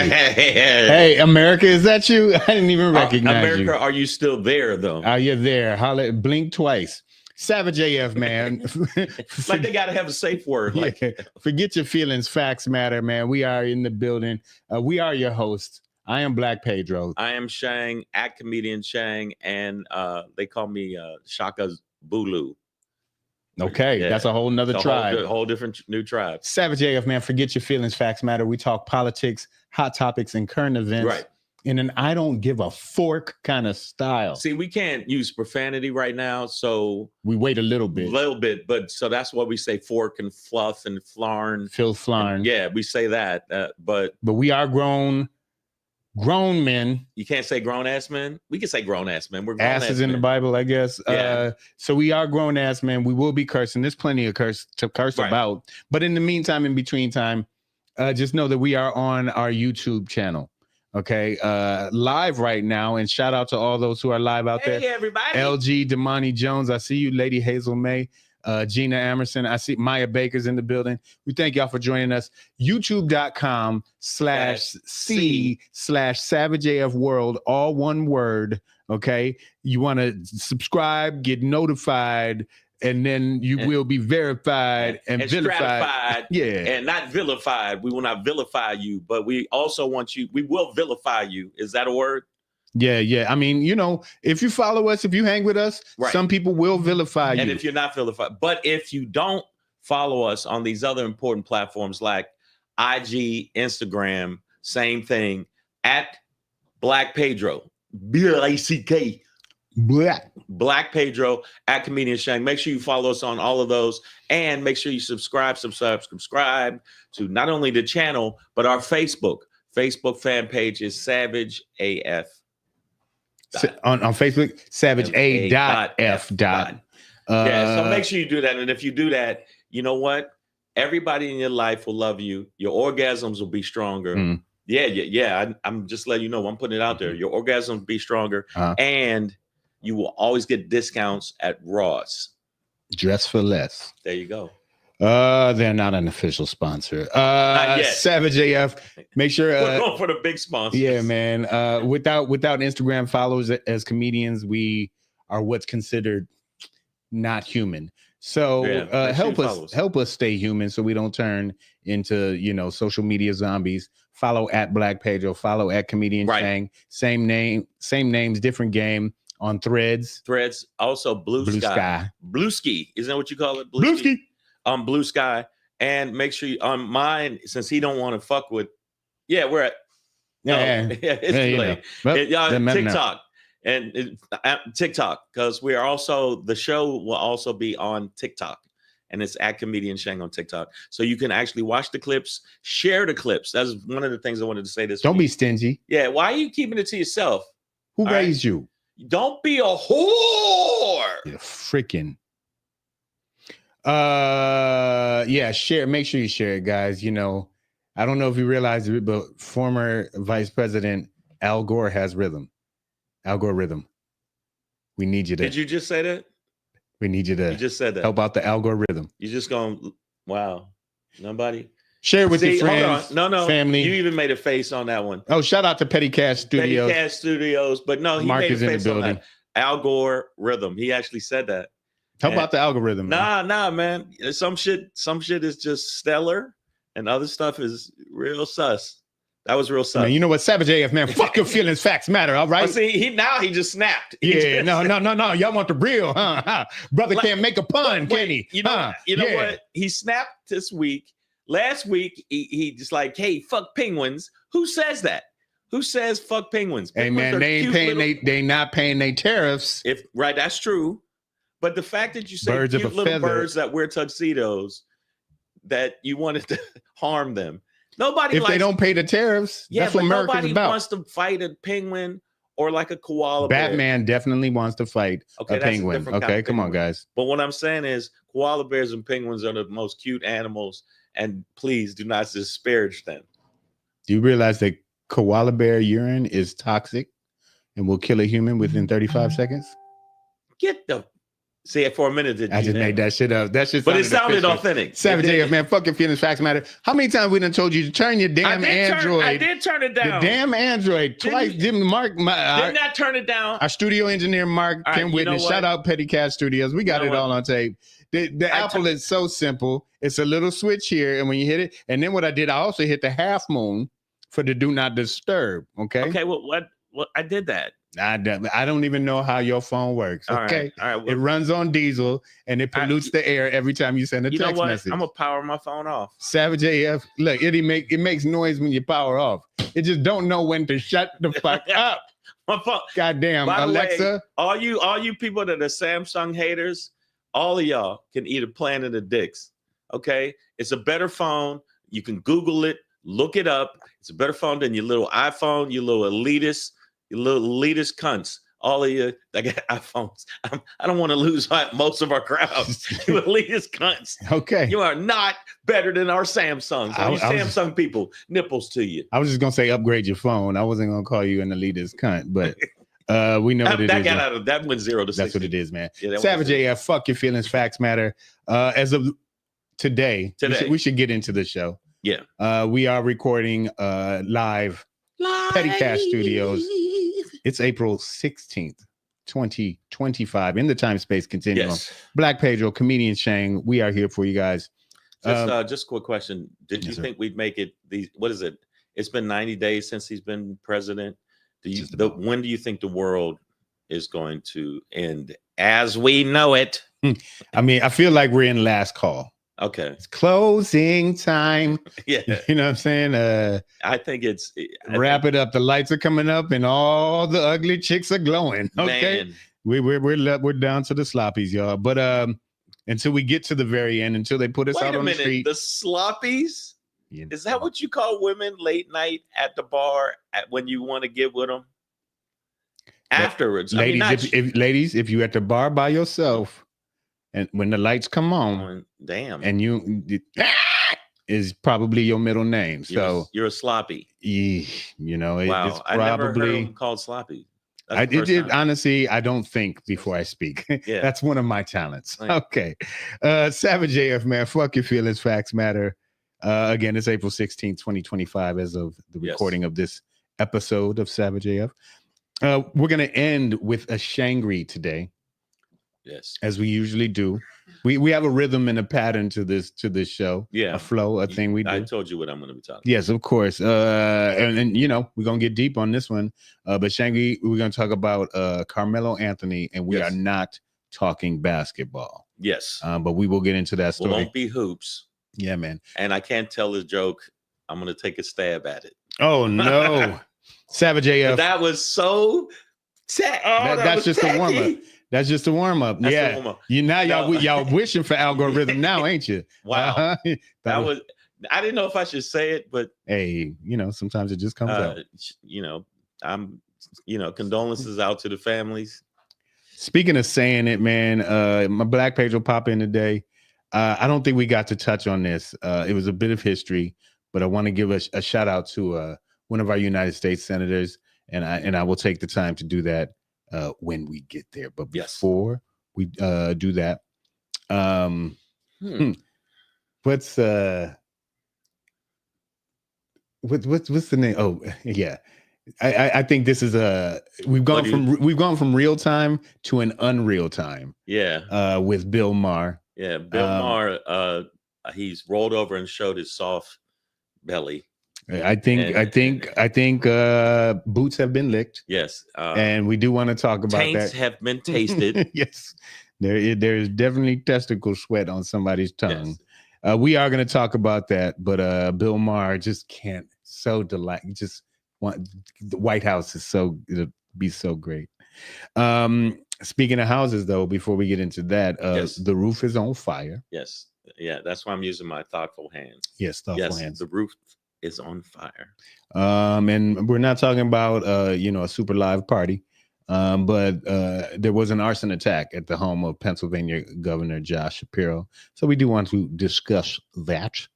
Hey, America, is that you? I didn't even recognize America, you. are you still there though? You're there. Holla, blink twice. Savage AF, man. Like they gotta have a safe word. Like, yeah, forget your feelings. Facts matter, man. We are in the building. We are your hosts. I am Black Pedro. I am Shang, at comedian Shang, and they call me Shaka Bulu. Okay, Yeah. that's a whole nother It's a tribe. whole different new tribe. Savage AF, man. Forget your feelings. Facts matter. We talk politics, hot topics, and current events. Right. In an I don't give a fork kind of style. See, we can't use profanity right now, so we wait a little bit. But so that's why we say fork and fluff and flarn. Phil Flarn. Yeah, we say that. But we are grown men. You can't say grown ass men. We can say grown ass men. We're grown asses in the Bible, I guess. Yeah. So we are grown ass men. We will be cursing. There's plenty of curse about. But in the meantime, in between time, just know that we are on our YouTube channel. Okay, live right now, and shout out to all those who are live out there. Hey, everybody. LG, Damani Jones, I see you. Lady Hazel May, Gina Emerson, I see Maya Baker's in the building. We thank y'all for joining us. YouTube.com/C/SavageAF World, all one word. Okay, you want to subscribe, get notified, and then you will be verified and vilified. Yeah. And not vilified. We will not vilify you, but we also want you, we will vilify you. Is that a word? Yeah. I mean, if you follow us, if you hang with us, some people will vilify you. And if you're not vilified, but if you don't follow us on these other important platforms like IG, Instagram, same thing, at Black Pedro, BLACK. Black Pedro, at comedian Shang. Make sure you follow us on all of those, and make sure you subscribe to not only the channel but our Facebook fan page is Savage AF. On Facebook, Savage A.F. Yeah, so make sure you do that, and if you do that, you know what? Everybody in your life will love you. Your orgasms will be stronger. Yeah. I'm just letting you know. I'm putting it out there. Your orgasms will be stronger, and you will always get discounts at Ross. Dress for less. There you go. They're not an official sponsor. Not yet. Savage AF. Make sure we're going for the big sponsors. Yeah, man. Without Instagram followers as comedians, we are what's considered not human. So help us stay human so we don't turn into social media zombies. Follow at Black Pedro. Follow at comedian Shang. Same names, different game. On Threads, also Blue Sky. Blue Ski, isn't that what you call it? Blue Ski. Blue Sky, and make sure you on mine, since he don't want to fuck with. Yeah, we're at. It's late. TikTok and TikTok, because we are also, the show will also be on TikTok, and it's at comedian Shang on TikTok, so you can actually watch the clips, share the clips. That's one of the things I wanted to say this. Don't be stingy. Yeah, why are you keeping it to yourself? Who raised you? Don't be a whore. You're freaking. Share. Make sure you share it, guys. I don't know if you realize it, but former Vice President Al Gore has rhythm. Algorithm. We need you to. Did you just say that? We need you to. You just said that. Help out the algorithm. You just going, wow. Nobody. Share with your friends. No, family. You even made a face on that one. Oh, shout out to Petty Cash Studios. But no, he made a face on that. Al Gore rhythm. He actually said that. How about the algorithm? Nah, man. Some shit is just stellar, and other stuff is real sus. That was real sus. Man, you know what, Savage AF, man? Fuck your feelings. Facts matter. All right. See, he just snapped. No. Y'all want the real, huh? Brother can't make a pun, can he? You know what? He snapped this week. Last week, he just like, hey, fuck penguins. Who says that? Who says fuck penguins? Penguins, hey man, they ain't paying. They not paying their tariffs. That's true. But the fact that you say birds cute little birds that wear tuxedos, that you wanted to harm them. Nobody. If they don't pay the tariffs, that's what America's about. Nobody wants to fight a penguin or like a koala bear. Batman definitely wants to fight a penguin. Okay, come on, guys. But what I'm saying is, koala bears and penguins are the most cute animals. And please do not disparage them. Do you realize that koala bear urine is toxic and will kill a human within 35 seconds? See, for a minute, I just made that shit up. That shit, but it sounded authentic. Savage AF, man. Fucking feelings, facts matter. How many times we done told you to turn your damn Android? I did turn it down. The damn Android twice. Didn't not turn it down. Our studio engineer Mark can witness. Shout out Petty Cat Studios. We got it all on tape. The Apple is so simple. It's a little switch here, and when you hit it, and then what I did, I also hit the half moon for the do not disturb. Okay. Okay. Well, what I did that. I don't even know how your phone works. Okay. All right. Well, it runs on diesel and it pollutes the air every time you send a text message. I'm gonna power my phone off. Savage AF. Look, it makes noise when you power off. It just don't know when to shut the fuck up. My phone. Goddamn, Alexa. Way, all you people that are Samsung haters, all of y'all can eat a planet of dicks. Okay, it's a better phone. You can Google it, look it up. It's a better phone than your little iPhone, you little elitist cunts. All of you that got iPhones. I don't want to lose most of our crowd. You elitist cunts. Okay. You are not better than our Samsungs. Samsung people, nipples to you. I was just going to say upgrade your phone. I wasn't going to call you an elitist cunt, but we know what it is. That went 0 to 60. That's what it is, man. Yeah, Savage AF, fuck your feelings, facts matter. As of today. We should get into the show. Yeah. We are recording live Petty Cash Studios. It's April 16th, 2025 in the time space continuum. Yes. Black Pedro, comedian Shang. We are here for you guys. Just a quick question. Did you think we'd make it what is it? It's been 90 days since he's been president. When do you think the world is going to end as we know it? I mean, I feel like we're in last call. Okay. It's closing time. Yeah. You know what I'm saying? I think it's wrap it up. The lights are coming up and all the ugly chicks are glowing. Okay. Man. We're down to the sloppies, y'all. But until we get to the very end, until they put us out on the street. The sloppies? Yeah. Is that what you call women late night at the bar when you want to get with them? Afterwards. Ladies, if you're at the bar by yourself, and when the lights come on, damn, and you is probably your middle name. So you're a sloppy. You know, wow. It's probably I never heard him called sloppy. Honestly, I don't think before I speak. Yeah. That's one of my talents. Right. Okay. Savage AF, man. Fuck your feelings, facts matter. Again, it's April 16th, 2025, as of the recording of this episode of Savage AF. We're gonna end with a Shangri today. Yes, as we usually do. We have a rhythm and a pattern to this show. Yeah, a flow, a thing we do. I told you what I'm going to be talking. Yes, of course. And you know we're gonna get deep on this one. But Shangy, we're gonna talk about Carmelo Anthony, and we are not talking basketball. Yes, but we will get into that story. Won't be hoops. Yeah, man. And I can't tell the joke. I'm going to take a stab at it. Oh no, Savage AF. That was so. That's just a warm up. That's just a warm up. Yeah, y'all wishing for algorithm now, ain't you? Wow, that was. I didn't know if I should say it, but hey, you know, sometimes it just comes out. You know, condolences out to the families. Speaking of saying it, man, my Black page will pop in today. I don't think we got to touch on this. It was a bit of history, but I want to give a shout out to one of our United States senators, and I will take the time to do that when we get there. But before we do that, what's the name? Oh, yeah. I think this is we've gone from real time to an unreal time. Yeah. With Bill Maher. Yeah, Bill Maher. He's rolled over and showed his soft belly. I think boots have been licked. Yes, and we do want to talk about taints that. Have been tasted. Yes, there is definitely testicle sweat on somebody's tongue. Yes. We are going to talk about that, but Bill Maher just can't. So just want the White House it'll be so great. Speaking of houses, though, before we get into that, the roof is on fire. Yes, yeah, that's why I'm using my thoughtful hands. Yes, thoughtful hands. The roof is on fire. And we're not talking about a super live party, but there was an arson attack at the home of Pennsylvania Governor Josh Shapiro. So we do want to discuss that.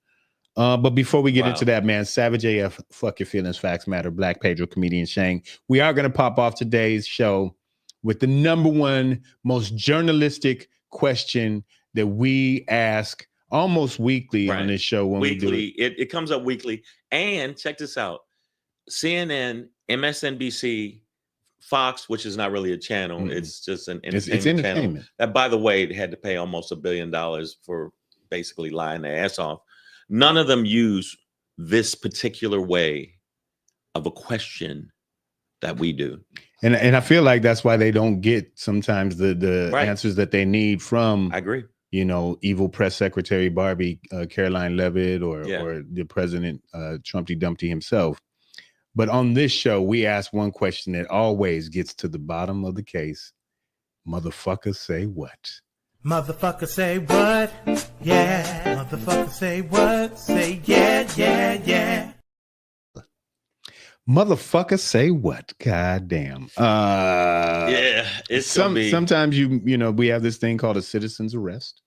But before we get into that, man, Savage AF, fuck your feelings, facts matter, Black Pedro, comedian Shang. We are going to pop off today's show with the #1 most journalistic question that we ask almost weekly on this show when we do it. It comes up weekly. And check this out. CNN, MSNBC, Fox, which is not really a channel. It's just an entertainment channel. That, by the way, they had to pay almost $1 billion for basically lying their ass off. None of them use this particular way of a question that we do. And I feel like that's why they don't get sometimes the answers that they need from, I agree, evil press secretary Barbie, Caroline Levitt, or the president, Trumpty Dumpty himself. But on this show, we ask one question that always gets to the bottom of the case. Motherfuckers say what? Motherfucker say what? Yeah. Motherfucker say what? Say yeah. Motherfucker say what? God damn. It's sometimes we have this thing called a citizen's arrest.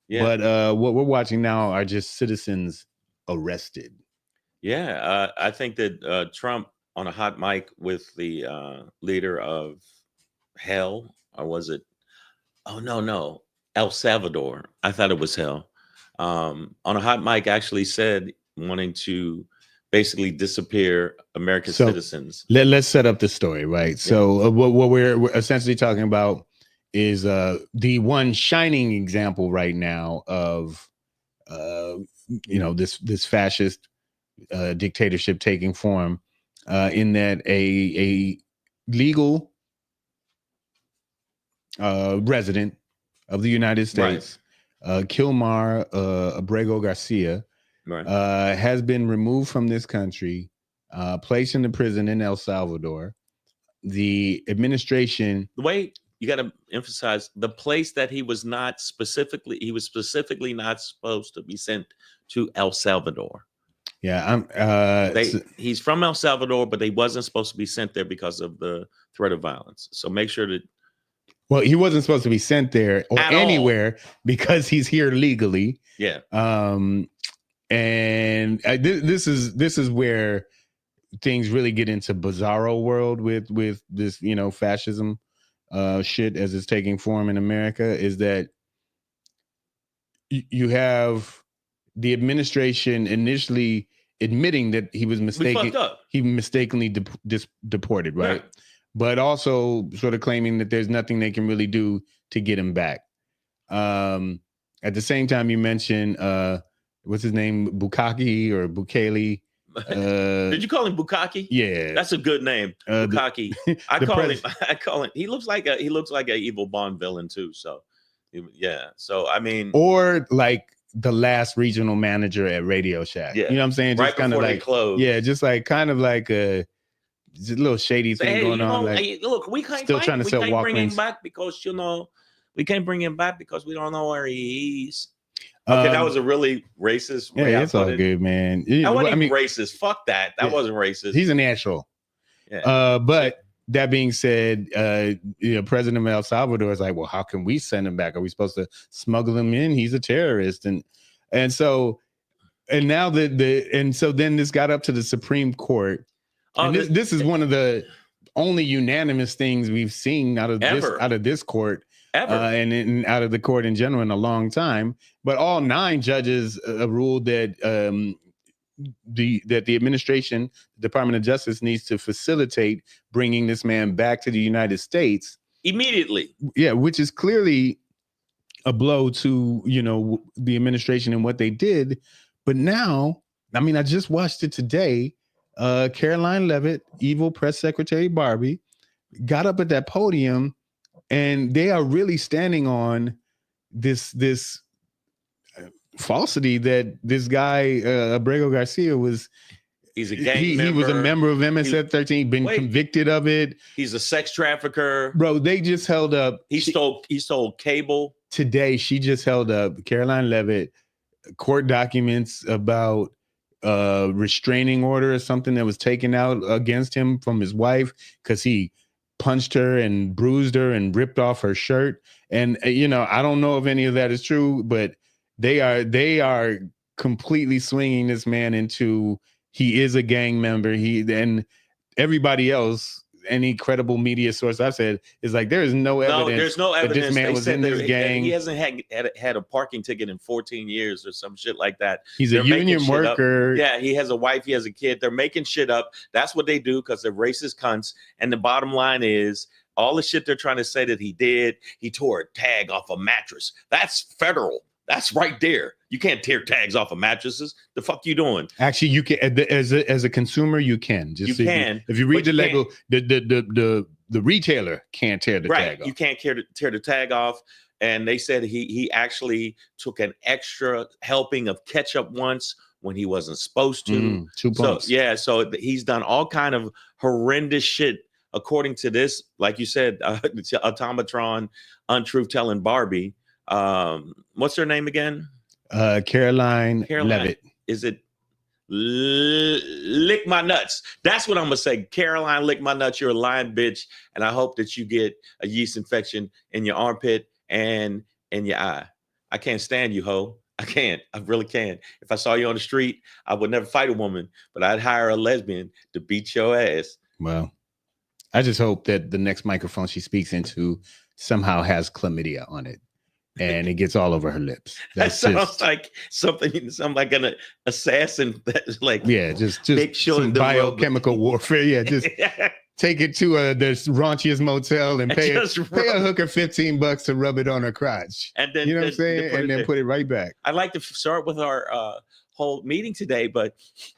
Yeah. But what we're watching now are just citizens arrested. Yeah, I think that Trump on a hot mic with the leader of hell, or was it? Oh no, El Salvador. I thought it was hell. On a hot mic, actually said wanting to basically disappear American citizens. Let's set up the story, right? Yeah. So what we're essentially talking about is the one shining example right now of this fascist dictatorship taking form, in that a legal resident of the United States, Kilmar Abrego Garcia, has been removed from this country, placed into prison in El Salvador. The administration, the way you got to emphasize the place that he was specifically not supposed to be sent to El Salvador. Yeah, he's from El Salvador, but they wasn't supposed to be sent there because of the threat of violence. So make sure that. Well, he wasn't supposed to be sent there or anywhere because he's here legally. Yeah. And this is where things really get into bizarro world with this, fascism shit as it's taking form in America, is that you have the administration initially admitting that he was mistakenly deported, right? Yeah. But also sort of claiming that there's nothing they can really do to get him back. At the same time, you mentioned what's his name, Bukaki. Did you call him Bukaki? Yeah, that's a good name, Bukaki. I call him. He looks like an evil Bond villain too. So, yeah. So I mean, or like the last regional manager at Radio Shack. Yeah. You know what I'm saying? Just kind of like closed. Yeah, just like kind of like a little shady thing going on. Look, we can't still trying to sell walk-ins. Bring him back because we can't bring him back because we don't know where he is. Okay, that was a really racist. Yeah, it's all good, man. That wasn't racist. Fuck that. That wasn't racist. He's an asshole. Yeah. But that being said, President of El Salvador is like, well, how can we send him back? Are we supposed to smuggle him in? He's a terrorist, and so now so then this got up to the Supreme Court. And this is one of the only unanimous things we've seen out of this court. And out of the court in general in a long time. But all 9 judges ruled that the administration, the Department of Justice, needs to facilitate bringing this man back to the United States immediately. Yeah, which is clearly a blow to the administration and what they did. But now, I mean, I just watched it today. Caroline Levitt, evil press secretary Barbie, got up at that podium. And they are really standing on this falsity that this guy Abrego Garcia he's a gang member. He was a member of MS-13, been convicted of it. He's a sex trafficker. Bro, they just held up. He stole cable. Today, she just held up Caroline Levitt court documents about restraining order or something that was taken out against him from his wife because he punched her and bruised her and ripped off her shirt. And, I don't know if any of that is true, but they are completely swinging this man into, he is a gang member. And everybody else any credible media source I've said is like there is no evidence. No, there's no evidence that this man was in this gang. He hasn't had a parking ticket in 14 years or some shit like that. He's a union worker. Yeah, he has a wife, he has a kid. They're making shit up. That's what they do because they're racist cunts. And the bottom line is all the shit they're trying to say that he did. He tore a tag off a mattress. That's federal. That's right there. You can't tear tags off of mattresses. The fuck you doing? Actually, you can as a consumer, you can. Just you can. If you read the label, the retailer can't tear the tag off. You can't tear the tag off. And they said he actually took an extra helping of ketchup once when he wasn't supposed to. 2 pumps. So he's done all kind of horrendous shit according to this. Like you said, Automatron, Untruth Telling Barbie. What's her name again? Caroline Levitt. Is it Lick My Nuts? That's what I'm gonna say. Caroline, lick my nuts. You're a lying bitch, and I hope that you get a yeast infection in your armpit and in your eye. I can't stand you, ho. I can't. I really can't. If I saw you on the street, I would never fight a woman, but I'd hire a lesbian to beat your ass. Well, I just hope that the next microphone she speaks into somehow has chlamydia on it. And it gets all over her lips. That sounds like something like an assassin that's like, just make sure some biochemical warfare. Yeah, just take it to the raunchiest motel and pay a hooker $15 to rub it on her crotch. And then, you know what I'm saying? And then put it right back. I'd like to start with our whole meeting today, but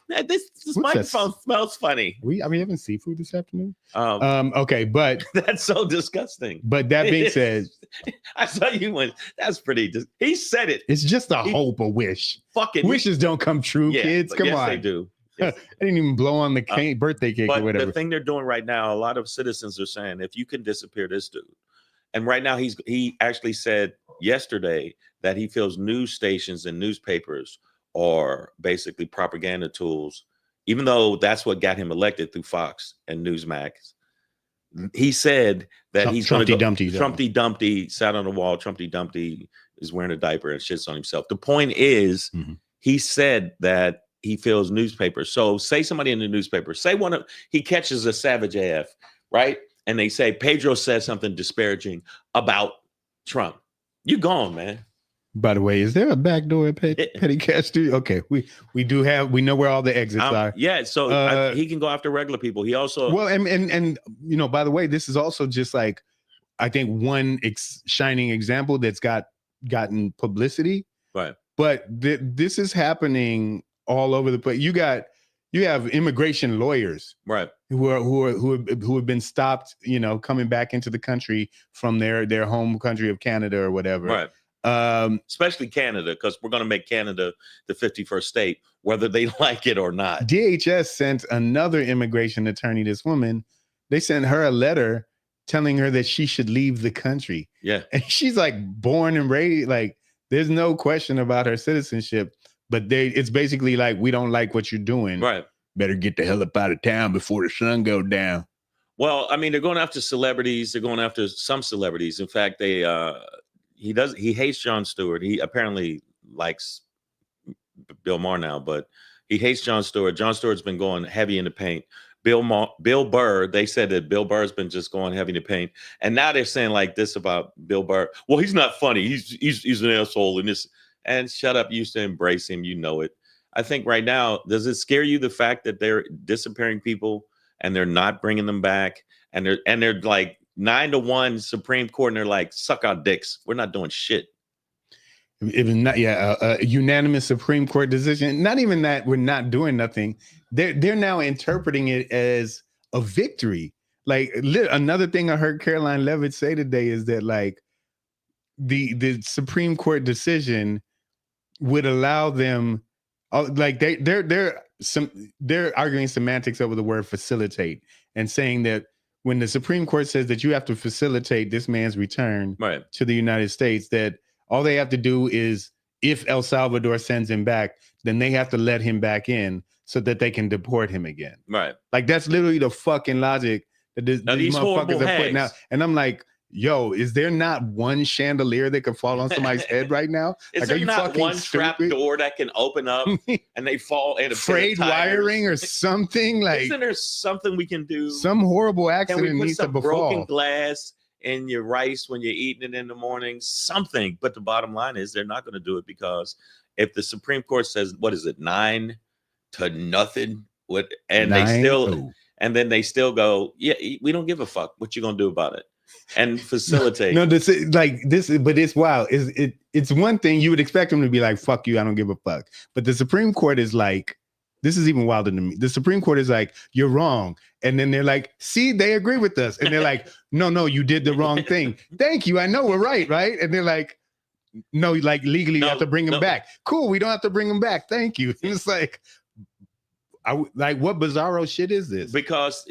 this microphone smells funny. We having seafood this afternoon. Okay, but that's so disgusting. But that being said, I saw you went. That's pretty. He said it. It's just a hope, a wish. Fucking wishes don't come true, kids. Come on, they do. Yes. I didn't even blow on the birthday cake or whatever. The thing they're doing right now, a lot of citizens are saying, if you can disappear this dude, and right now he actually said yesterday that he feels news stations and newspapers are basically propaganda tools, even though that's what got him elected through Fox and Newsmax. He said that he's going to go Trumpty Dumpty sat on the wall. Trumpty Dumpty is wearing a diaper and shits on himself. The point is, he said that he feels newspapers. So say somebody in the newspaper, say he catches a Savage AF, right? And they say Pedro said something disparaging about Trump. You gone, man. By the way, is there a back door at Petty Cash Studio? Okay, we know where all the exits are. Yeah, so he can go after regular people. He also and you know, by the way, this is also just like I think one shining example that's gotten publicity, right? But this is happening all over the place. You have immigration lawyers, right, who have been stopped, you know, coming back into the country from their home country of Canada or whatever, right. Especially Canada, because we're going to make Canada the 51st state, whether they like it or not. DHS sent another immigration attorney, this woman, they sent her a letter telling her that she should leave the country. Yeah. And she's like born and raised, like there's no question about her citizenship, but it's basically like, we don't like what you're doing. Right. Better get the hell up out of town before the sun goes down. Well, I mean, they're going after celebrities. They're going after some celebrities. In fact, he hates Jon Stewart. He apparently likes Bill Maher now, but he hates Jon Stewart. Jon Stewart's been going heavy in the paint. Bill Burr, they said that Bill Burr's been just going heavy in the paint. And now they're saying like this about Bill Burr. Well, he's not funny. He's an asshole in this. And shut up. You used to embrace him. You know it. I think right now, does it scare you the fact that they're disappearing people and they're not bringing them back? And they're like 9-1 Supreme Court, and they're like, suck our dicks. We're not doing shit. It was not, a unanimous Supreme Court decision. Not even that we're not doing nothing. They're now interpreting it as a victory. Like another thing I heard Caroline Levitt say today is that like the Supreme Court decision would allow them, like they're arguing semantics over the word facilitate and saying that when the Supreme Court says that you have to facilitate this man's return to the United States, that all they have to do is, if El Salvador sends him back, then they have to let him back in so that they can deport him again. Right. Like that's literally the fucking logic that these motherfuckers are putting out. And I'm like, yo, is there not one chandelier that could fall on somebody's head right now? Is there not one trap door that can open up and they fall in a frayed wiring or something? Like, isn't there something we can do? Some horrible accident can we put needs some to befall. Broken glass in your rice when you're eating it in the morning, something. But the bottom line is they're not going to do it, because if the Supreme Court says, what is it, 9-0, and then they still go, yeah, we don't give a fuck. What you gonna do about it? And facilitate. No, this is like this, but it's wild. It's one thing you would expect them to be like, fuck you, I don't give a fuck. But the Supreme Court is like, this is even wilder to me. The Supreme Court is like, you're wrong. And then they're like, see, they agree with us. And they're like, no, you did the wrong thing. Thank you. I know we're right. And they're like, no, like legally you have to bring them back. Cool. We don't have to bring them back. Thank you. It's like, what bizarro shit is this? Because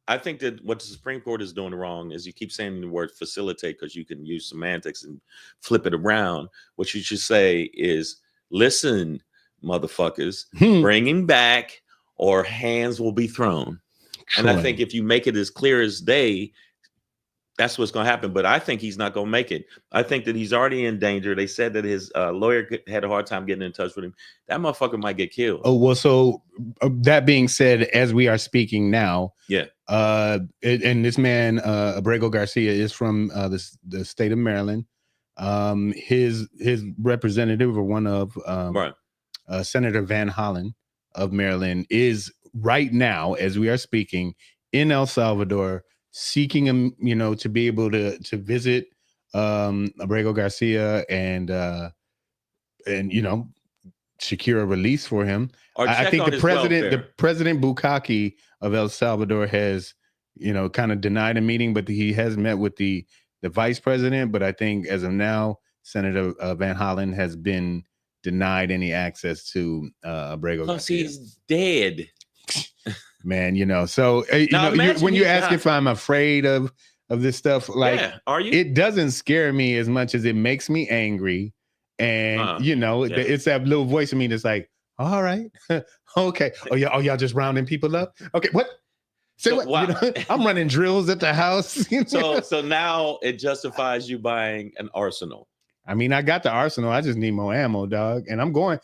I think that what the Supreme Court is doing wrong is you keep saying the word facilitate because you can use semantics and flip it around. What you should say is, listen, motherfuckers, bring him back or hands will be thrown. And I think if you make it as clear as day, that's what's going to happen. But I think he's not going to make it. I think that he's already in danger. They said that his lawyer had a hard time getting in touch with him. That motherfucker might get killed. Oh, well, so that being said, as we are speaking now, and this man, Abrego Garcia, is from the state of Maryland. His representative, or one of Senator Van Hollen of Maryland, is right now, as we are speaking, in El Salvador, seeking him, to be able to visit Abrego Garcia and secure a release for him. I think the president Bukaki of El Salvador has, kind of denied a meeting, but he has met with the vice president. But I think as of now, Senator Van Hollen has been denied any access to Abrego Garcia. He's dead. Man, so when you ask if I'm afraid of this stuff, like, are you? It doesn't scare me as much as it makes me angry. And it's that little voice in me that's like, all right, okay. Oh, y'all just rounding people up. Okay, what? Say so, what? Wow. I'm running drills at the house. So now it justifies you buying an arsenal. I mean, I got the arsenal. I just need more ammo, dog. And I'm gonna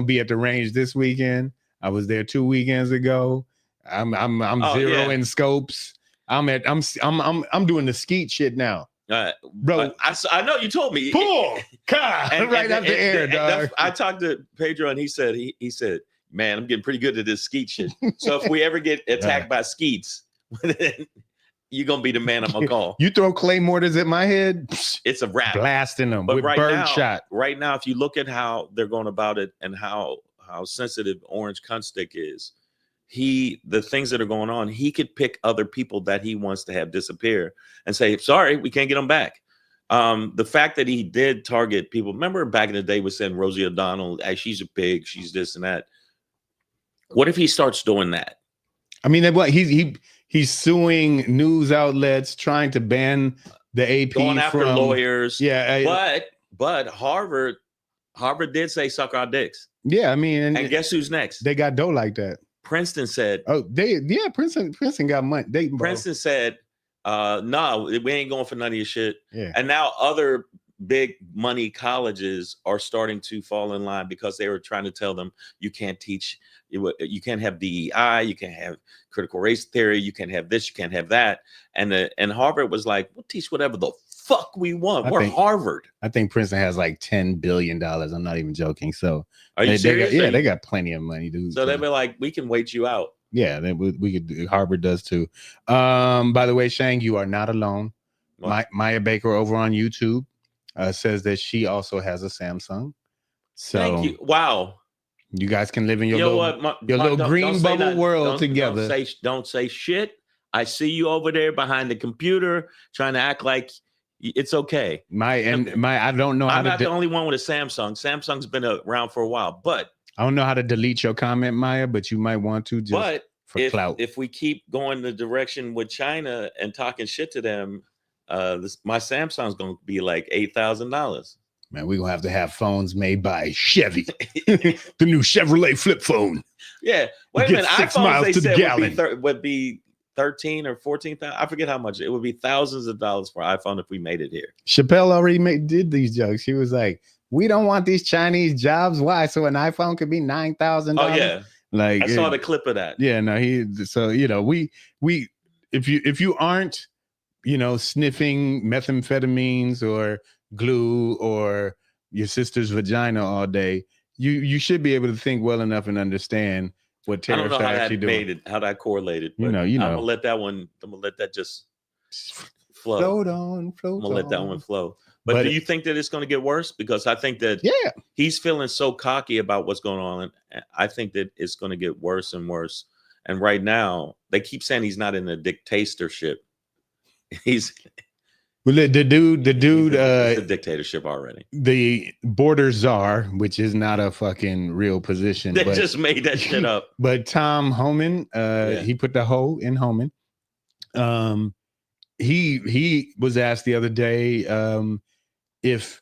be at the range this weekend. I was there 2 weekends ago. I'm zeroing scopes. I'm doing the skeet shit now. Bro, I know you told me. Pull, right out the air, dog. I talked to Pedro and he said, man, I'm getting pretty good at this skeet shit. So if we ever get attacked by skeets, you're gonna be the man I'm gonna call. You throw clay mortars at my head, it's a wrap. Blasting them with birdshot. Right now, if you look at how they're going about it and how sensitive Orange Cunt Stick is, the things that are going on, he could pick other people that he wants to have disappear and say, sorry, we can't get them back. The fact that he did target people, remember back in the day was saying Rosie O'Donnell, hey, she's a pig, she's this and that. What if he starts doing that? I mean, what he's suing news outlets, trying to ban the AP, going after lawyers. Yeah, but Harvard did say suck our dicks. Yeah, I mean, and guess who's next? They got dough like that. Princeton said, Princeton got money. Princeton said, no, we ain't going for none of your shit. Yeah. And now other big money colleges are starting to fall in line because they were trying to tell them you can't teach, you can't have DEI, you can't have critical race theory, you can't have this, you can't have that. And Harvard was like, we'll teach whatever the fuck we want. We're Harvard. I think Princeton has like $10 billion. I'm not even joking. So are you serious? They got plenty of money, dude. So they'll be like, we can wait you out. Yeah, we could. Harvard does too. By the way, Shang, you are not alone. Maya Baker over on YouTube says that she also has a Samsung. So thank you. Wow. You guys can live in your little green bubble world together. Don't say shit. I see you over there behind the computer trying to act like it's okay. I don't know. I'm not the only one with a Samsung. Samsung's been around for a while, but I don't know how to delete your comment, Maya, but you might want to just for clout. If we keep going the direction with China and talking shit to them, my Samsung's going to be like $8,000. Man, we're going to have phones made by Chevy. The new Chevrolet flip phone. Yeah. Wait a minute. 6 miles to the gallon. Would be 13 or 14,000. I forget how much. It would be thousands of dollars for iPhone if we made it here. Chappelle already did these jokes. He was like, "We don't want these Chinese jobs. Why? So an iPhone could be $9,000." Oh yeah, like I saw the clip of that. Yeah, no, so we if you aren't sniffing methamphetamines or glue or your sister's vagina all day, you should be able to think well enough and understand what tariffs are actually doing. How that correlated. But I'm gonna let that one. I'm gonna let that just flow. Float on. I'm gonna let that one flow. But do you think that it's going to get worse? Because I think that he's feeling so cocky about what's going on. And I think that it's going to get worse and worse. And right now, they keep saying he's not in a dictatorship. He's the dude. It's a dictatorship already. The border czar, which is not a fucking real position. They just made that shit up. But Tom Homan, he put the hoe in Homan. He was asked the other day if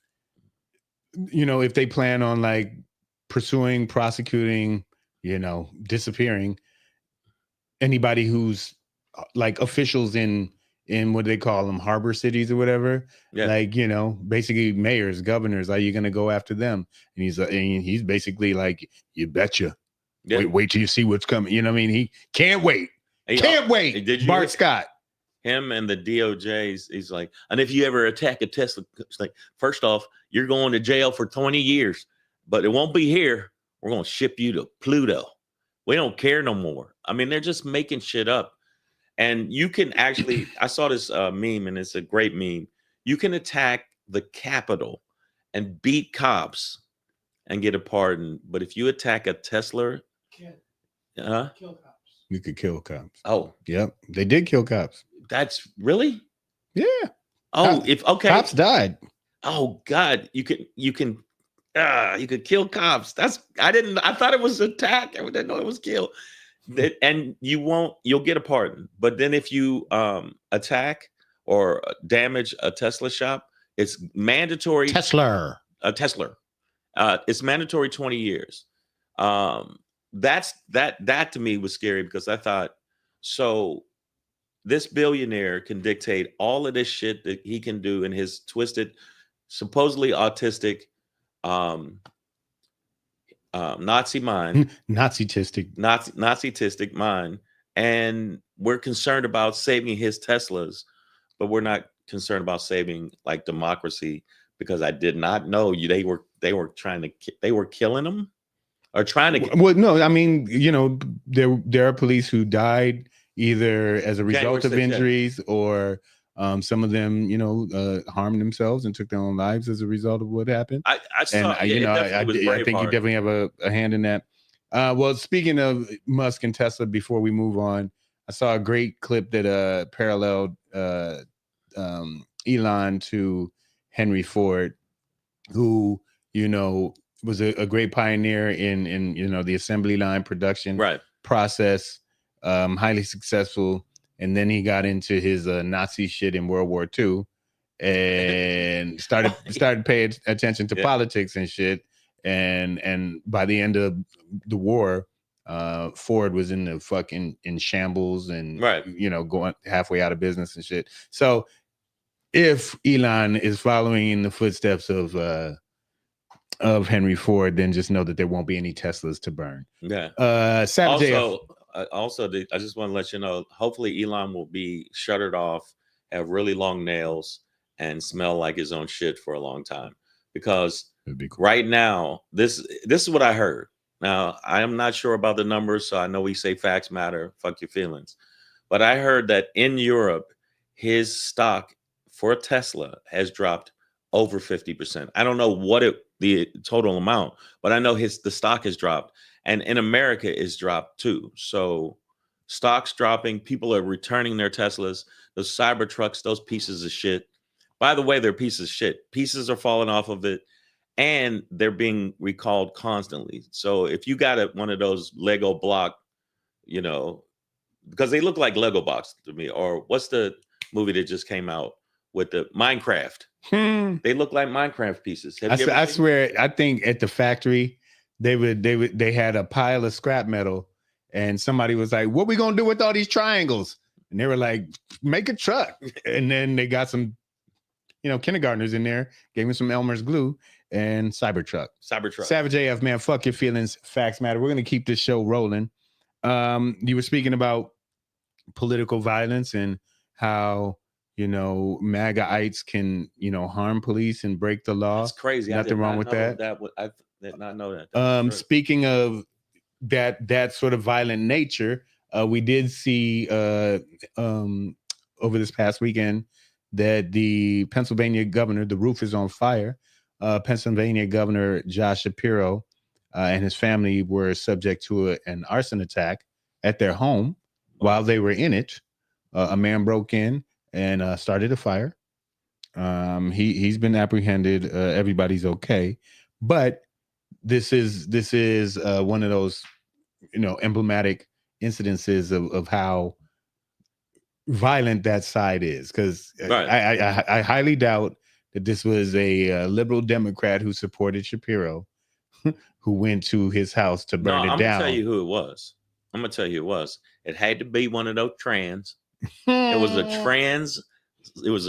they plan on like pursuing, prosecuting, disappearing anybody who's like officials in what they call them, harbor cities or whatever. Yeah. Like, basically mayors, governors, are you going to go after them? And he's basically like, you betcha. Yeah. Wait till you see what's coming. You know what I mean? He can't wait. Can't wait. Did you Bart Scott. Him and the DOJ, he's like, and if you ever attack a Tesla, it's like, first off, you're going to jail for 20 years, but it won't be here. We're going to ship you to Pluto. We don't care no more. I mean, they're just making shit up. And you can actually, I saw this meme, and it's a great meme. You can attack the Capitol and beat cops and get a pardon. But if you attack a Tesla, kill cops. You could kill cops. Oh, yep. They did kill cops. That's really? Yeah. Oh, cops died. Oh God, you could kill cops. I thought it was attack. I didn't know it was kill. And you'll get a pardon. But then if you attack or damage a Tesla shop, it's mandatory. Tesla. It's mandatory 20 years. That to me was scary, because I thought, so this billionaire can dictate all of this shit that he can do in his twisted, supposedly autistic, Nazi mind, Nazi-tistic mind, and we're concerned about saving his Teslas, but we're not concerned about saving like democracy, because I did not know they were killing them or trying to. Well, no, I mean, there are police who died either as a result of injuries or some of them, harmed themselves and took their own lives as a result of what happened. I think you definitely have a hand in that. Well, speaking of Musk and Tesla, before we move on, I saw a great clip that paralleled Elon to Henry Ford, who, was a great pioneer in the assembly line production process, highly successful. And then he got into his Nazi shit in World War II and started paying attention to politics and shit. And by the end of the war, Ford was in shambles and going halfway out of business and shit. So if Elon is following in the footsteps of Henry Ford, then just know that there won't be any Teslas to burn. Yeah. Saturday. Also, I just want to let you know, hopefully Elon will be shuttered off, have really long nails, and smell like his own shit for a long time. Because right now, this is what I heard. Now, I am not sure about the numbers, so I know we say facts matter, fuck your feelings. But I heard that in Europe, his stock for Tesla has dropped over 50%. I don't know what the total amount, but I know the stock has dropped. And in America is dropped too. So stocks dropping, people are returning their Teslas, those Cybertrucks, those pieces of shit. By the way, they're pieces of shit. Pieces are falling off of it, and they're being recalled constantly. So if you got one of those Lego block, because they look like Lego blocks to me, or what's the movie that just came out with the Minecraft? They look like Minecraft pieces. I swear, I think at the factory, they had a pile of scrap metal, and somebody was like, "What we gonna do with all these triangles?" And they were like, make a truck. And then they got some, kindergartners in there, gave me some Elmer's glue and Cybertruck. Savage AF, man, fuck your feelings. Facts matter. We're going to keep this show rolling. You were speaking about political violence and how, MAGAites can, harm police and break the law. That's crazy. Nothing wrong with that. I did not know that. Speaking of that sort of violent nature, we did see over this past weekend that the Pennsylvania governor, the roof is on fire. Pennsylvania Governor Josh Shapiro and his family were subject to an arson attack at their home. While they were in it, a man broke in and started a fire. He's been apprehended. Everybody's okay, but this is one of those emblematic incidences of how violent that side is, because I highly doubt that this was a liberal Democrat who supported Shapiro, who went to his house to burn it down. I'm gonna tell you who it was. It had to be one of those trans. It was a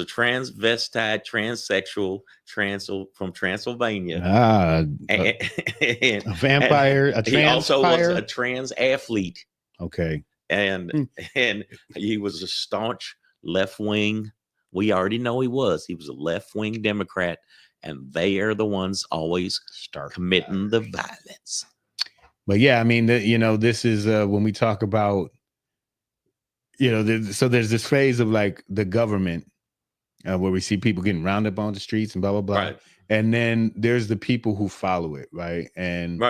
transvestite, transsexual from Transylvania. A vampire, a trans. He also was a trans athlete. Okay. And he was a staunch left wing. We already know he was. He was a left wing Democrat, and they are the ones always committing the violence. But yeah, I mean, this is when we talk about, so there's this phase of like the government where we see people getting rounded up on the streets and blah, blah, blah. Right. And then there's the people who follow it. Right. And,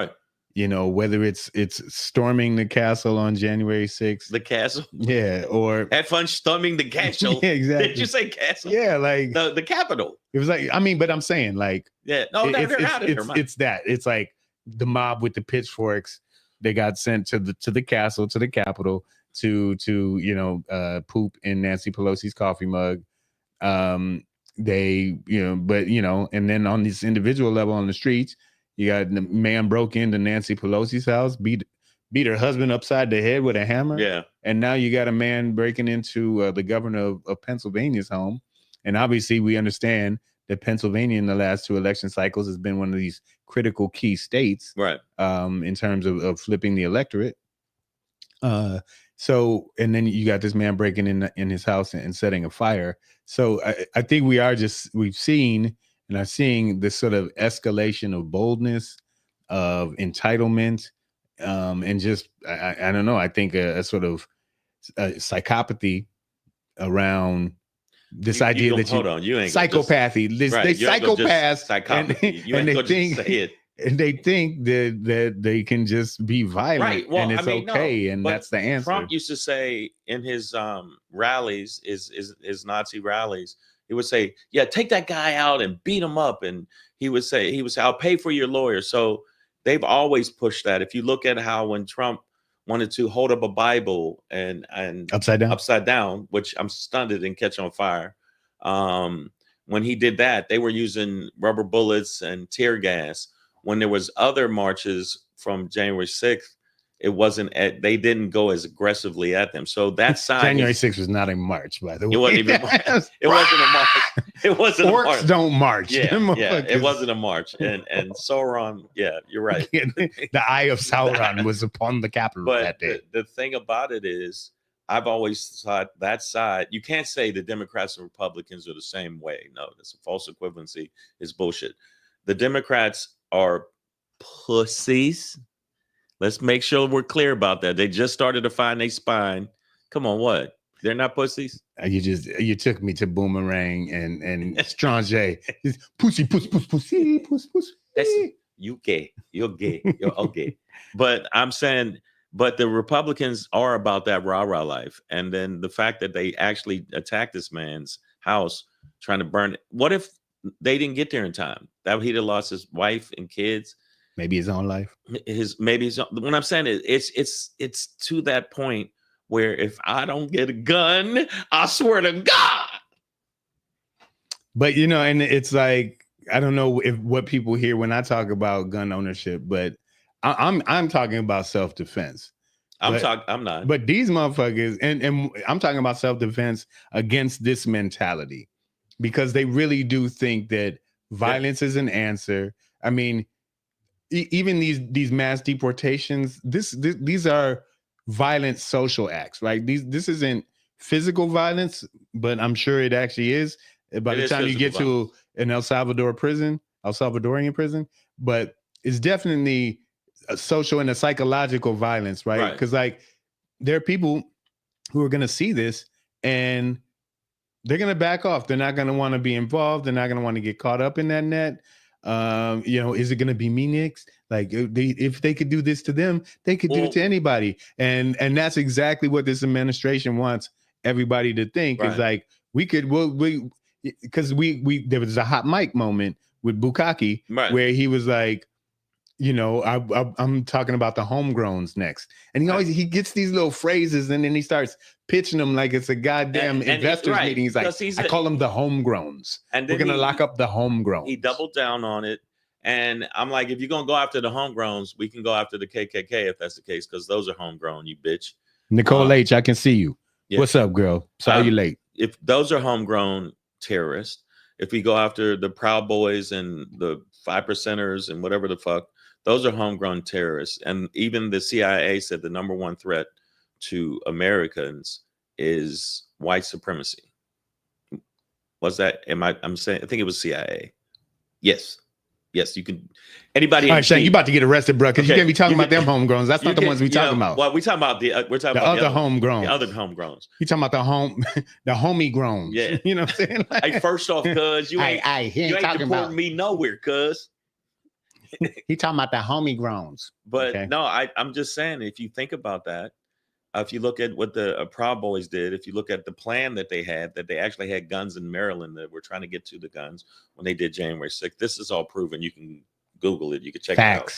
whether it's storming the castle on January 6th. The castle? Yeah. Or had fun storming the castle. Yeah, exactly. Did you say castle? Yeah. Like the Capitol. It was like, but I'm saying like, yeah, no, they're out of there. It's that. It's like the mob with the pitchforks. They got sent to the castle, to the Capitol to poop in Nancy Pelosi's coffee mug. And then on this individual level on the streets, you got the man broke into Nancy Pelosi's house, beat her husband upside the head with a hammer. Yeah. And now you got a man breaking into the governor of Pennsylvania's home. And obviously we understand that Pennsylvania in the last 2 election cycles has been one of these critical key states, right? In terms of flipping the electorate. So, and then you got this man breaking in his house and setting a fire. So I think we've seen and are seeing this sort of escalation of boldness, of entitlement, and just, I don't know, I think a sort of psychopathy around this idea that you ain't psychopathy. They psychopaths, and they think that they can just be violent, right? Well, and it's okay, and that's the answer. Trump used to say in his rallies, his Nazi rallies, he would say, "Yeah, take that guy out and beat him up," and he would say, "I'll pay for your lawyer." So they've always pushed that. If you look at how when Trump wanted to hold up a Bible and upside down, which I'm stunned it didn't catch on fire. When he did that, they were using rubber bullets and tear gas. When there was other marches from January 6th, they didn't go as aggressively at them. So that side January 6th was not a march, by the way. It wasn't even it wasn't a march. It wasn't Orcs a march. Don't march. Yeah, it wasn't a march. And Sauron, yeah, you're right. The eye of Sauron was upon the Capitol that day. The thing about it is, I've always thought that side, you can't say the Democrats and Republicans are the same way. No, that's a false equivalency. It's bullshit. The Democrats are pussies. Let's make sure we're clear about that. They just started to find their spine. Come on, what? They're not pussies? You took me to Boomerang and Stranger. Pussy. That's you gay. You're gay. You're okay. But I'm saying, but the Republicans are about that rah-rah life. And then the fact that they actually attacked this man's house, trying to burn it. What if they didn't get there in time? That he'd have lost his wife and kids. Maybe his own life. When I'm saying it's to that point where if I don't get a gun, I swear to God. But and it's like, I don't know what people hear when I talk about gun ownership, but I'm talking about self-defense. I'm not. But these motherfuckers, and I'm talking about self-defense against this mentality, because they really do think that violence is an answer. I mean, even these mass deportations, these are violent social acts, right? This isn't physical violence, but I'm sure it actually is by the time you get to an Salvadorian prison, but it's definitely a social and a psychological violence, right? Because like there are people who are going to see this and they're going to back off. They're not going to want to be involved. They're not going to want to get caught up in that net. Is it going to be me next? Like if they could do this to them, they could do it to anybody. And that's exactly what this administration wants everybody to think is like, because there was a hot mic moment with Bukaki where he was like, I'm talking about the homegrowns next. And he gets these little phrases and then he starts pitching them like it's a goddamn investors meeting. He's like, I call them the homegrowns. And we're going to lock up the homegrowns. He doubled down on it. And I'm like, if you're going to go after the homegrowns, we can go after the KKK if that's the case, because those are homegrown, you bitch. Nicole H., I can see you. Yeah. What's up, girl? Sorry you late. If those are homegrown terrorists, if we go after the Proud Boys and the 5%ers and whatever the fuck, those are homegrown terrorists. And even the CIA said the number one threat to Americans is white supremacy. Was that? I'm saying, I think it was CIA. Yes, you can. Anybody? All right, Shang, you about to get arrested, bro? Because you can't be talking about them homegrowns. That's not the ones we talking about. Well, we're talking about the other homegrowns. The other homegrowns. You talking about the homie growns? Yeah, you know what I'm saying? Hey, first off, cuz you ain't deporting me nowhere, cuz. He talking about the homie growns. But no, I'm just saying, if you think about that, if you look at what the Proud Boys did, if you look at the plan that they had, that they actually had guns in Maryland that were trying to get to the guns when they did January 6th. This is all proven. You can Google it. You can check it out.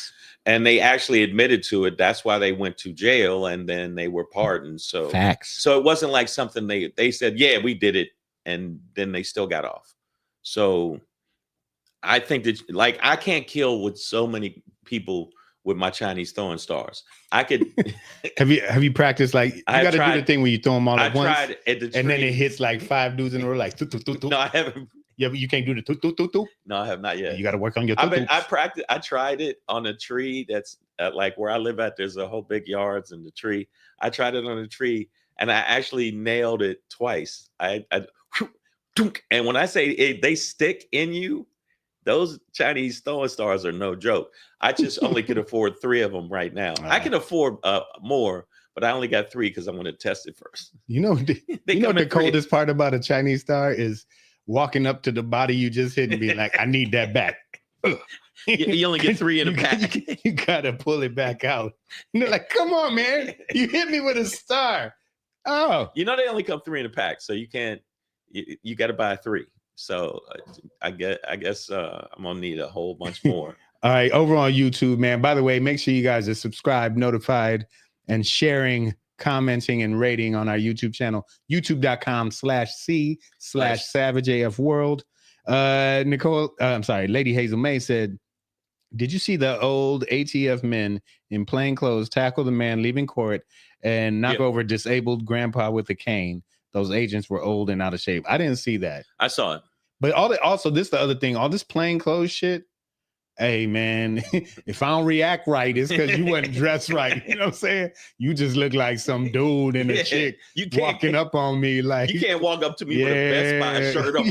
And they actually admitted to it. That's why they went to jail and then they were pardoned. So So it wasn't like something they said, yeah, we did it. And then they still got off. So I think that, like, I can't kill with so many people with my Chinese throwing stars. I could. Have you practiced, like, you got to do the thing where you throw them all at once? I tried at the tree. And then it hits like 5 dudes in a row, like No, I haven't. Yeah, but you can't do the No, I have not yet. You got to work on your. I practiced. I tried it on a tree that's like where I live at. There's a whole big yards in the tree. I tried it on a tree and I actually nailed it twice. And when I say they stick in you, those Chinese throwing stars are no joke. I just only could afford 3 of them right now. I can afford more, but I only got 3 because I'm going to test it first. The coldest part about a Chinese star is walking up to the body you just hit and being like, I need that back. You only get 3 in a pack. You got to pull it back out. And they're like, come on, man. You hit me with a star. Oh. They only come 3 in a pack. So you can't, you got to buy 3. So I guess I'm gonna need a whole bunch more. All right, over on YouTube, man. By the way, make sure you guys are subscribed, notified, and sharing, commenting, and rating on our YouTube channel, youtube.com/c/SavageAFWorld. Lady Hazel May said, did you see the old ATF men in plain clothes tackle the man leaving court and knock over disabled grandpa with a cane? Those agents were old and out of shape. I didn't see that. I saw it. But this the other thing, all this plain clothes shit. Hey, man, if I don't react right, it's because you wasn't dressed right. You know what I'm saying? You just look like some dude and a chick walking up on me. Like, you can't walk up to me with a Best Buy shirt on.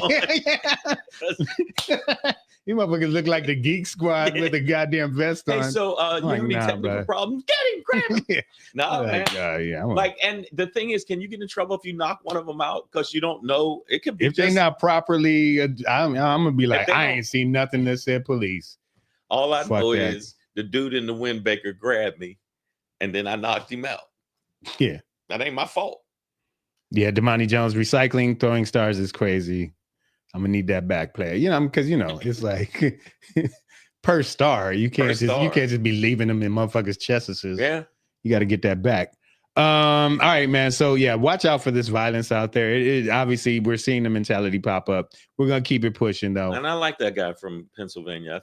You motherfuckers look like the Geek Squad with a goddamn vest on. Hey, so you have any technical problems? Get him, grab him. No, man. And the thing is, can you get in trouble if you knock one of them out because you don't know? It could be if they're not properly. I'm gonna be like, I ain't seen nothing that said police. All I know is the dude in the Windbaker grabbed me, and then I knocked him out. Yeah, that ain't my fault. Yeah, Damani Jones recycling throwing stars is crazy. I'm gonna need that back player, because it's like per star. You can't just be leaving them in motherfuckers' chests. Yeah, you got to get that back. All right, man. So yeah, watch out for this violence out there. It obviously we're seeing the mentality pop up. We're gonna keep it pushing though. And I like that guy from Pennsylvania. I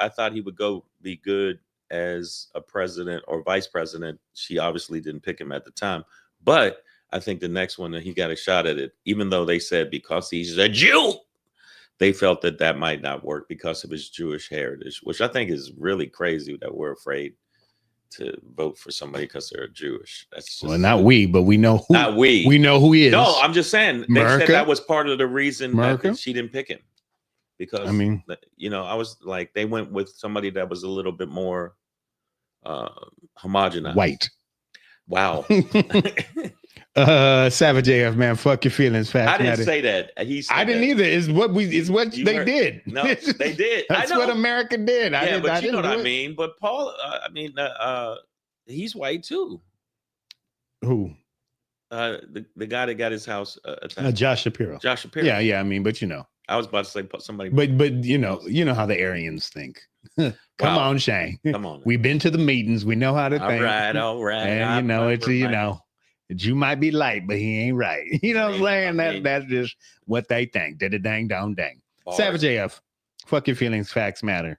thought he would go be good as a president or vice president. She obviously didn't pick him at the time, but I think the next one that he got a shot at it, even though they said because he's a Jew, they felt that might not work because of his Jewish heritage, which I think is really crazy that we're afraid to vote for somebody because they're Jewish. That's just, well, not we, but we know who. Not we. We know who he is. No, I'm just saying they said that was part of the reason that she didn't pick him. Because I mean, I was like, they went with somebody that was a little bit more homogenized. White. Wow. Savage AF, man, fuck your feelings. I didn't say that. I didn't either. It's what they heard. did. No, they did. That's what America did. But you know what I mean. But Paul, he's white too. Who? The guy that got his house attacked. Josh Shapiro. Josh Shapiro. Yeah. I mean, but I was about to say somebody. But you know how the Aryans think. Come on, Shang. Come on. We've been to the meetings. We know how to think. All right. And you might be light, but he ain't right. You know what I'm saying? That's just what they think. Dang, dong, dang. Savage AF. Fuck your feelings. Facts matter.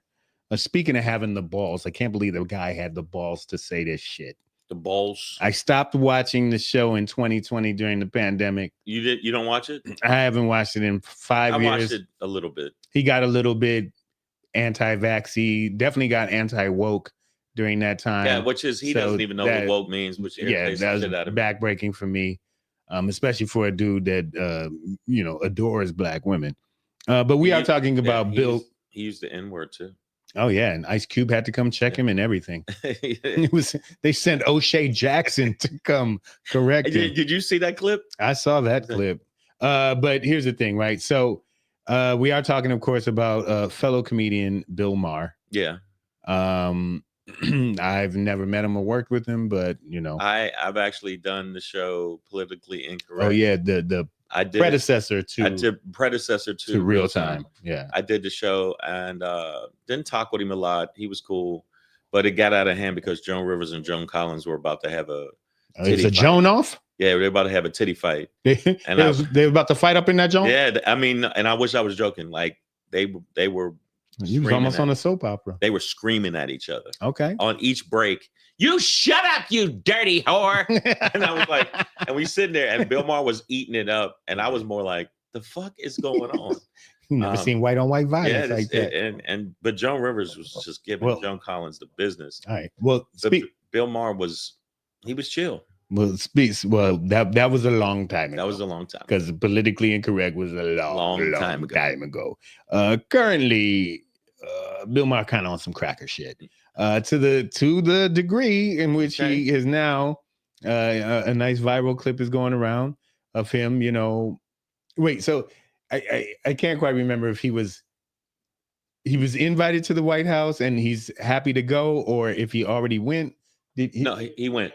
Speaking of having the balls, I can't believe the guy had the balls to say this shit. The balls. I stopped watching the show in 2020 during the pandemic. You don't watch it? I haven't watched it in 5 years. I watched it a little bit. He got a little bit anti-vaxxy, definitely got anti-woke during that time. Yeah, which is he doesn't even know what woke means, which that was backbreaking for me, especially for a dude that adores black women. But we are talking about Bill. He used the N-word too. Oh yeah, and Ice Cube had to come check him and everything. They sent O'Shea Jackson to come correct him. Did you see that clip? I saw that clip. But here's the thing, right? So we are talking, of course, about fellow comedian Bill Maher. Yeah. I've never met him or worked with him, but I've actually done the show Politically Incorrect. Oh yeah, the predecessor to Real Time. Yeah, I did the show and didn't talk with him a lot. He was cool, but it got out of hand because Joan Rivers and Joan Collins were about to have a it's a Joan off. Yeah, they're about to have a titty fight. And they were about to fight up in that Joan. Yeah, I mean, and I wish I was joking. Like they were. You was almost on a soap opera. They were screaming at each other. Okay. On each break, you shut up, you dirty whore. And I was like, and we sitting there, and Bill Maher was eating it up, and I was more like, the fuck is going on? You never seen white on white violence like that. But Joan Rivers was just giving Joan Collins the business. All right. Well, Bill Maher was chill. Well, that was a long time ago. That was a long time because Politically Incorrect was a long time ago. Currently, Bill Maher kind of on some cracker shit. To the degree in which he is now, a nice viral clip is going around of him. Wait, so I can't quite remember if he was invited to the White House and he's happy to go, or if he already went. No, he went.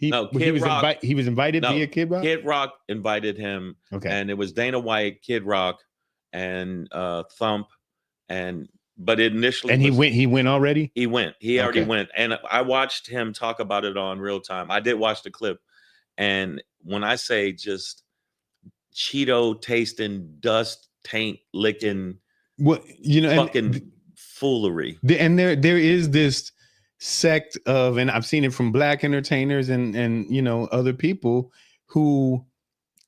He was invited via Kid Rock. Kid Rock invited him. Okay, and it was Dana White, Kid Rock, and Thump, but initially, and he went already. He went. He already went, and I watched him talk about it on Real Time. I did watch the clip, and when I say just Cheeto tasting, dust taint licking, fucking foolery, and there is this sect of, and I've seen it from black entertainers and other people who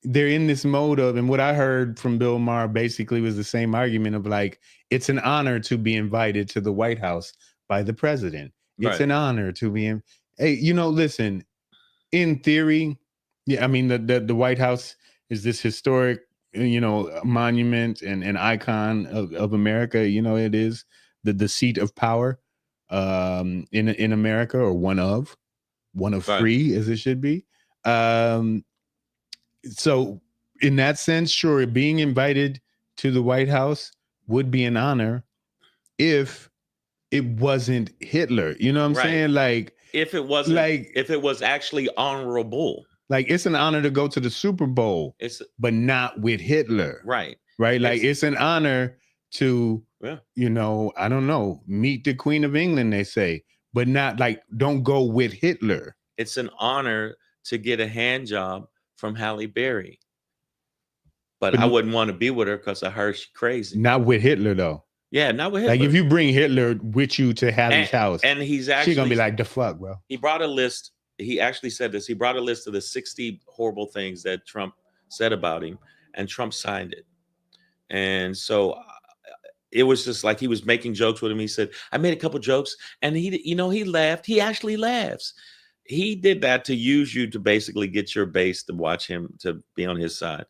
they're in this mode of, and what I heard from Bill Maher basically was the same argument of like, it's an honor to be invited to the White House by the president. It's an honor to be in. Hey, listen, in theory, yeah, I mean the White House is this historic, monument and an icon of America. It is the seat of power. In America, or one of three, as it should be. So in that sense, sure, being invited to the White House would be an honor if it wasn't Hitler. You know what I'm saying? Like if it wasn't, like if it was actually honorable. Like it's an honor to go to the Super Bowl, but not with Hitler. Right. Like it's an honor to, I don't know, meet the Queen of England, they say, but not like, don't go with Hitler. It's an honor to get a hand job from Halle Berry. But I wouldn't want to be with her because I heard she's crazy. Not with Hitler, though. Yeah, not with Hitler. Like if you bring Hitler with you to Hallie's house, and he's actually gonna be like, the fuck, bro. He brought a list. He actually said this. He brought a list of the 60 horrible things that Trump said about him, and Trump signed it. And so it was just like he was making jokes with him. He said, I made a couple jokes, and he laughed. He actually laughs. He did that to use you to basically get your base to watch him, to be on his side.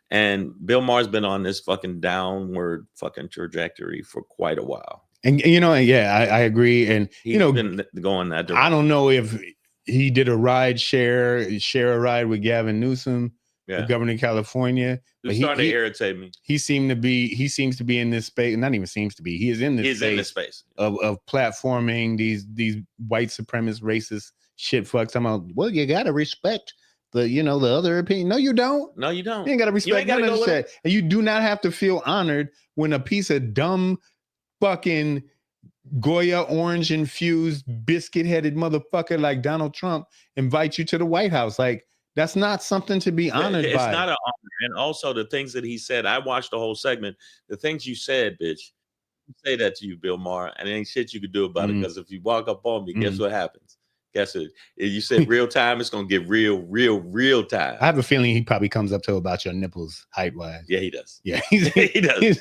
And Bill Maher's been on this fucking downward fucking trajectory for quite a while. And I agree. And he's been going that direction. I don't know if he did a share a ride with Gavin Newsom, the governor of California. It's starting to irritate me. He seems to be in this space. Not even seems to be. He is in this space of platforming these white supremacist, racist shit fucks. I'm like, well, you gotta respect the other opinion. No, you don't. No, you don't. You ain't gotta respect none of that. And you do not have to feel honored when a piece of dumb fucking Goya orange infused biscuit headed motherfucker like Donald Trump invites you to the White House. Like, that's not something to be honored by. It's not an honor. And also the things that he said, I watched the whole segment. The things you said, bitch, say that to you, Bill Maher, and ain't shit you could do about it. Because if you walk up on me, guess what happens? Guess it. If you said real time, it's gonna get real time. I have a feeling he probably comes up to about your nipples height wise. Yeah, he does. Yeah, he does.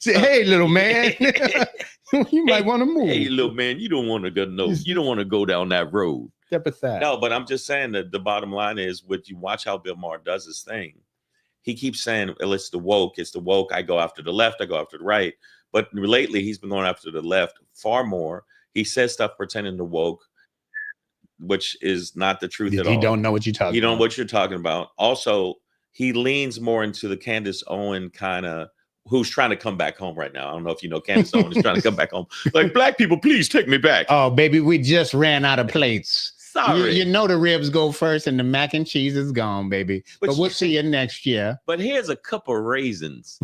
Hey, little man, you might want to move. Hey, little man, you don't want to go. No, you don't want to go down that road. Step aside. No, but I'm just saying that the bottom line is, what you watch how Bill Maher does his thing. He keeps saying, well, it's the woke. It's the woke. I go after the left. I go after the right. But lately, he's been going after the left far more. He says stuff pretending to woke, which is not the truth at all. You don't know what you're talking about. You don't know what you're talking about. Also, he leans more into the Candace Owen kind of, who's trying to come back home right now. I don't know if you know Candace Owen is trying to come back home. Like, black people, please take me back. Oh, baby, we just ran out of plates. Sorry. You know the ribs go first and the mac and cheese is gone, baby. But we'll see you next year. But here's a cup of raisins.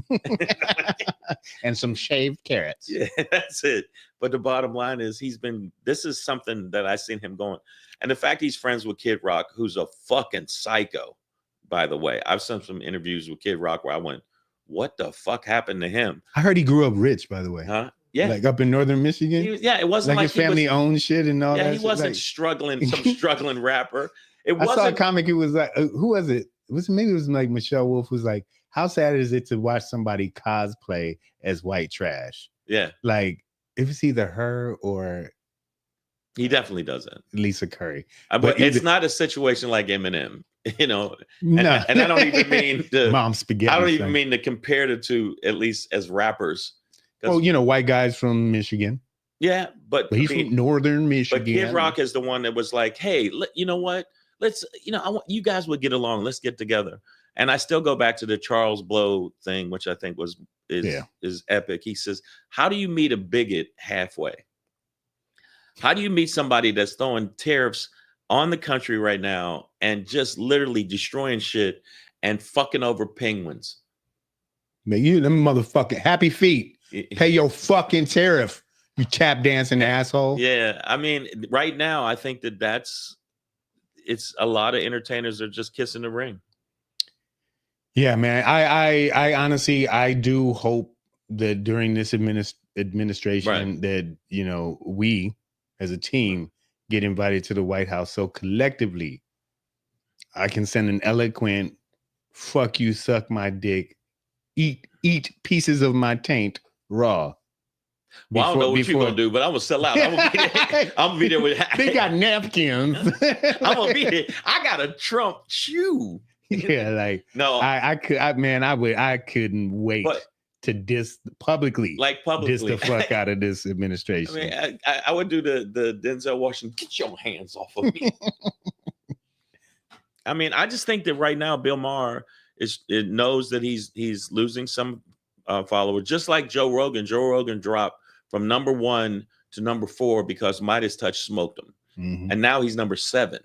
And some shaved carrots. Yeah, that's it. But the bottom line is, this is something that I seen him going. And the fact he's friends with Kid Rock, who's a fucking psycho, by the way. I've seen some interviews with Kid Rock where I went, what the fuck happened to him? I heard he grew up rich, by the way. Huh? Yeah. Like up in northern Michigan. It wasn't like his family owned shit and all that. Yeah, he wasn't struggling, some struggling rapper. I saw a comic, it was like, who was it? Maybe it was like Michelle Wolf, who's like, how sad is it to watch somebody cosplay as white trash? Yeah. Like, if it's either her or he definitely doesn't. Lisa Curry. But it's not a situation like Eminem, No. And I don't even mean the mom spaghetti. I don't even mean to compare the two, at least as rappers. Oh, white guys from Michigan. Yeah, but he's from northern Michigan. But Kid Rock is the one that was like, hey, you know what? Let's, I want you guys would get along. Let's get together. And I still go back to the Charles Blow thing, which I think is epic. He says, how do you meet a bigot halfway? How do you meet somebody that's throwing tariffs on the country right now and just literally destroying shit and fucking over penguins? Man, you them motherfucking happy feet. Pay your fucking tariff, you tap dancing asshole. Yeah, I mean, right now, I think it's a lot of entertainers are just kissing the ring. Yeah, man. I honestly, I do hope that during this administration that, we as a team get invited to the White House. So collectively, I can send an eloquent, fuck you, suck my dick, eat pieces of my taint raw. Well, I don't know what you're gonna do, but I'm gonna sell out. I'm gonna be there with. They got napkins. I'm gonna be there. I got a Trump shoe. Yeah, like no, I couldn't wait to diss publicly diss the fuck out of this administration. I mean, I would do the Denzel Washington. Get your hands off of me. I mean, I just think that right now Bill Maher knows that he's losing some followers, just like Joe Rogan. Joe Rogan dropped from number 1 to number 4 because Midas Touch smoked him. Mm-hmm. And now he's number 7.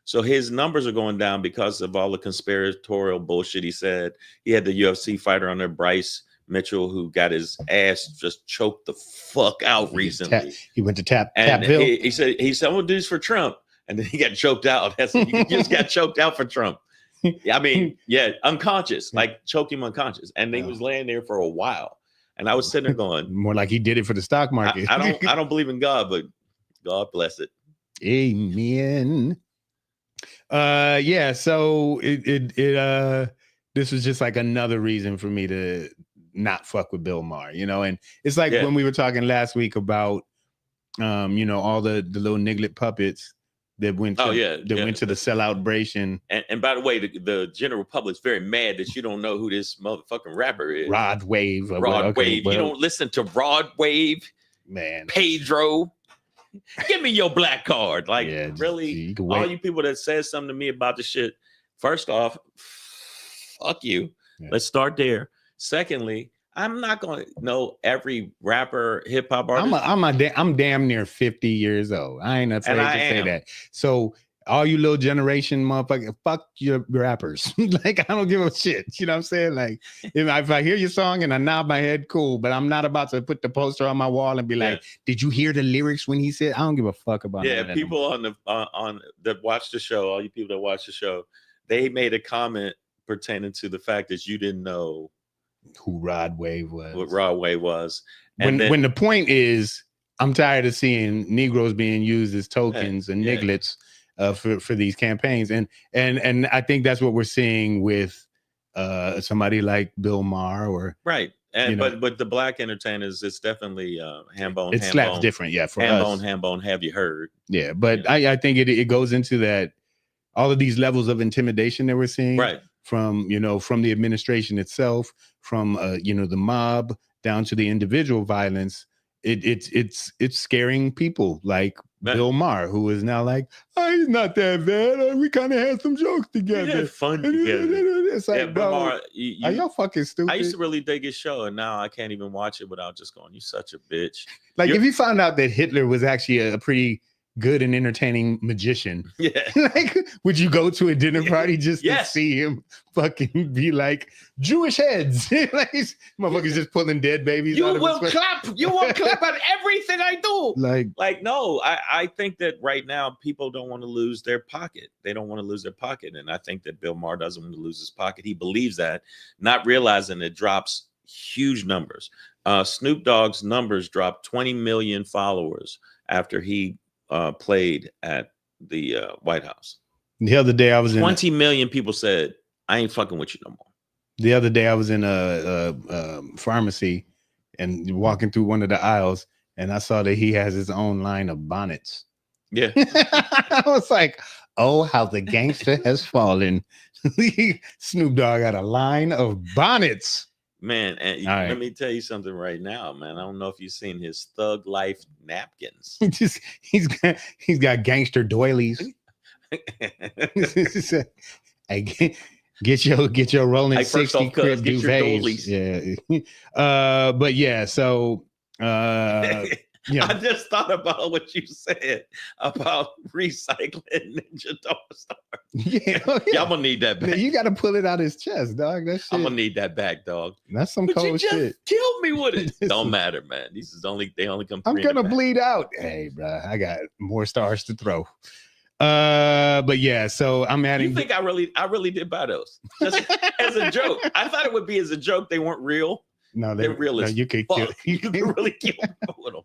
So his numbers are going down because of all the conspiratorial bullshit he said. He had the UFC fighter on there, Bryce Mitchell, who got his ass just choked the fuck out recently. He went to tap Bill. He said, I'm going to do this for Trump. And then he got choked out. He just got choked out for Trump. I mean, yeah, unconscious, like choked him unconscious. And he was laying there for a while. And I was sitting there going, more like he did it for the stock market. I don't believe in God, but God bless it. Amen. Yeah. So this was just like another reason for me to not fuck with Bill Maher, and it's like when we were talking last week about, all the little niglet puppets that went to went to the sellout bration. And by the way, the general public's very mad that you don't know who this motherfucking rapper is. Rod Wave. Wave. You don't listen to Rod Wave, man. Pedro. Give me your black card. Like, really? All you people that said something to me about the shit, first off, fuck you. Yeah. Let's start there. Secondly, I'm not going to know every rapper, hip hop artist. I'm damn near 50 years old. I ain't afraid to say that. So all you little generation motherfuckers, fuck your rappers. Like, I don't give a shit. You know what I'm saying? Like, if I hear your song and I nod my head, cool. But I'm not about to put the poster on my wall and be like, did you hear the lyrics when he said? I don't give a fuck about that. Yeah, people on that watch the show, all you people that watch the show, they made a comment pertaining to the fact that you didn't know who Rod Wave was. What Rod Wave was. And when the point is, I'm tired of seeing Negroes being used as tokens and nigglets for these campaigns. And I think that's what we're seeing with somebody like Bill Maher or right. And but the black entertainers, it's definitely ham bone. It slaps different, for us. Ham bone. Have you heard? Yeah, but I think it goes into that, all of these levels of intimidation that we're seeing, right? From the administration itself, from the mob down to the individual violence. It's scaring people like Bill Maher, who is now like, he's not that bad. We kind of had some jokes together. We had fun together. It's like, bro, Maher, are y'all fucking stupid? I used to really dig his show, and now I can't even watch it without just going, you such a bitch. Like, if you found out that Hitler was actually a pretty good and entertaining magician, like, would you go to a dinner party just to see him fucking be like Jewish heads? Like, motherfuckers just pulling dead babies. You will clap at everything I do. Like no, I think that right now people don't want to lose their pocket. They don't want to lose their pocket, and I think that Bill Maher doesn't want to lose his pocket. He believes that, not realizing it drops huge numbers. Snoop Dogg's numbers dropped 20 million followers after he played at the White House. The other day I was 20 million people said, I ain't fucking with you no more. The other day I was in a pharmacy and walking through one of the aisles, and I saw that he has his own line of bonnets. Yeah. I was like, oh, how the gangster has fallen. Snoop Dogg got a line of bonnets. Man, and let me tell you something right now, man. I don't know if you've seen his Thug Life napkins. He's got gangster doilies. Get your rolling 60 crib duvets. Yeah. But yeah, so I just thought about what you said about recycling Ninja Star. Yeah. I'm gonna need that back. You got to pull it out his chest, dog. That shit. I'm gonna need that back, dog. That's some cold shit. You just killed me with it. Don't matter, man. They only come. I'm gonna bleed out. Hey, bro, I got more stars to throw. But yeah, so I'm adding. You think I really did buy those just as a joke? I thought it would be as a joke. They weren't real. No, they're real. No, you could really kill with them.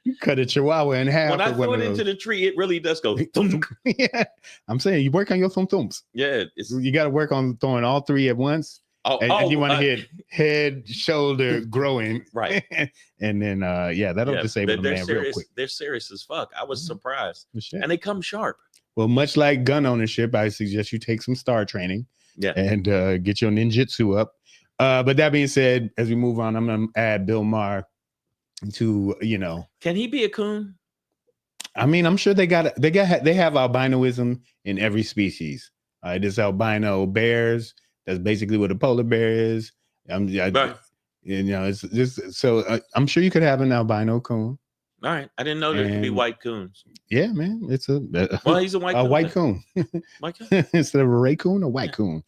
You cut a chihuahua in half. When I throw it into the tree, it really does go. Yeah, I'm saying you work on your thumps. Yeah, you got to work on throwing all three at once. And you want to hit head, shoulder, growing, right? And then that'll disable the man real quick. They're serious as fuck. I was surprised, and they come sharp. Well, much like gun ownership, I suggest you take some STAR training, and get your ninjutsu up. But that being said, as we move on, I'm gonna add Bill Maher to, Can he be a coon? I mean, I'm sure they have albinoism in every species. There's albino bears. That's basically what a polar bear is. It's just so I'm sure you could have an albino coon. All right, I didn't know there could be white coons. Yeah, man, it's he's a white coon. White coon. White coon instead of a raccoon, a white coon.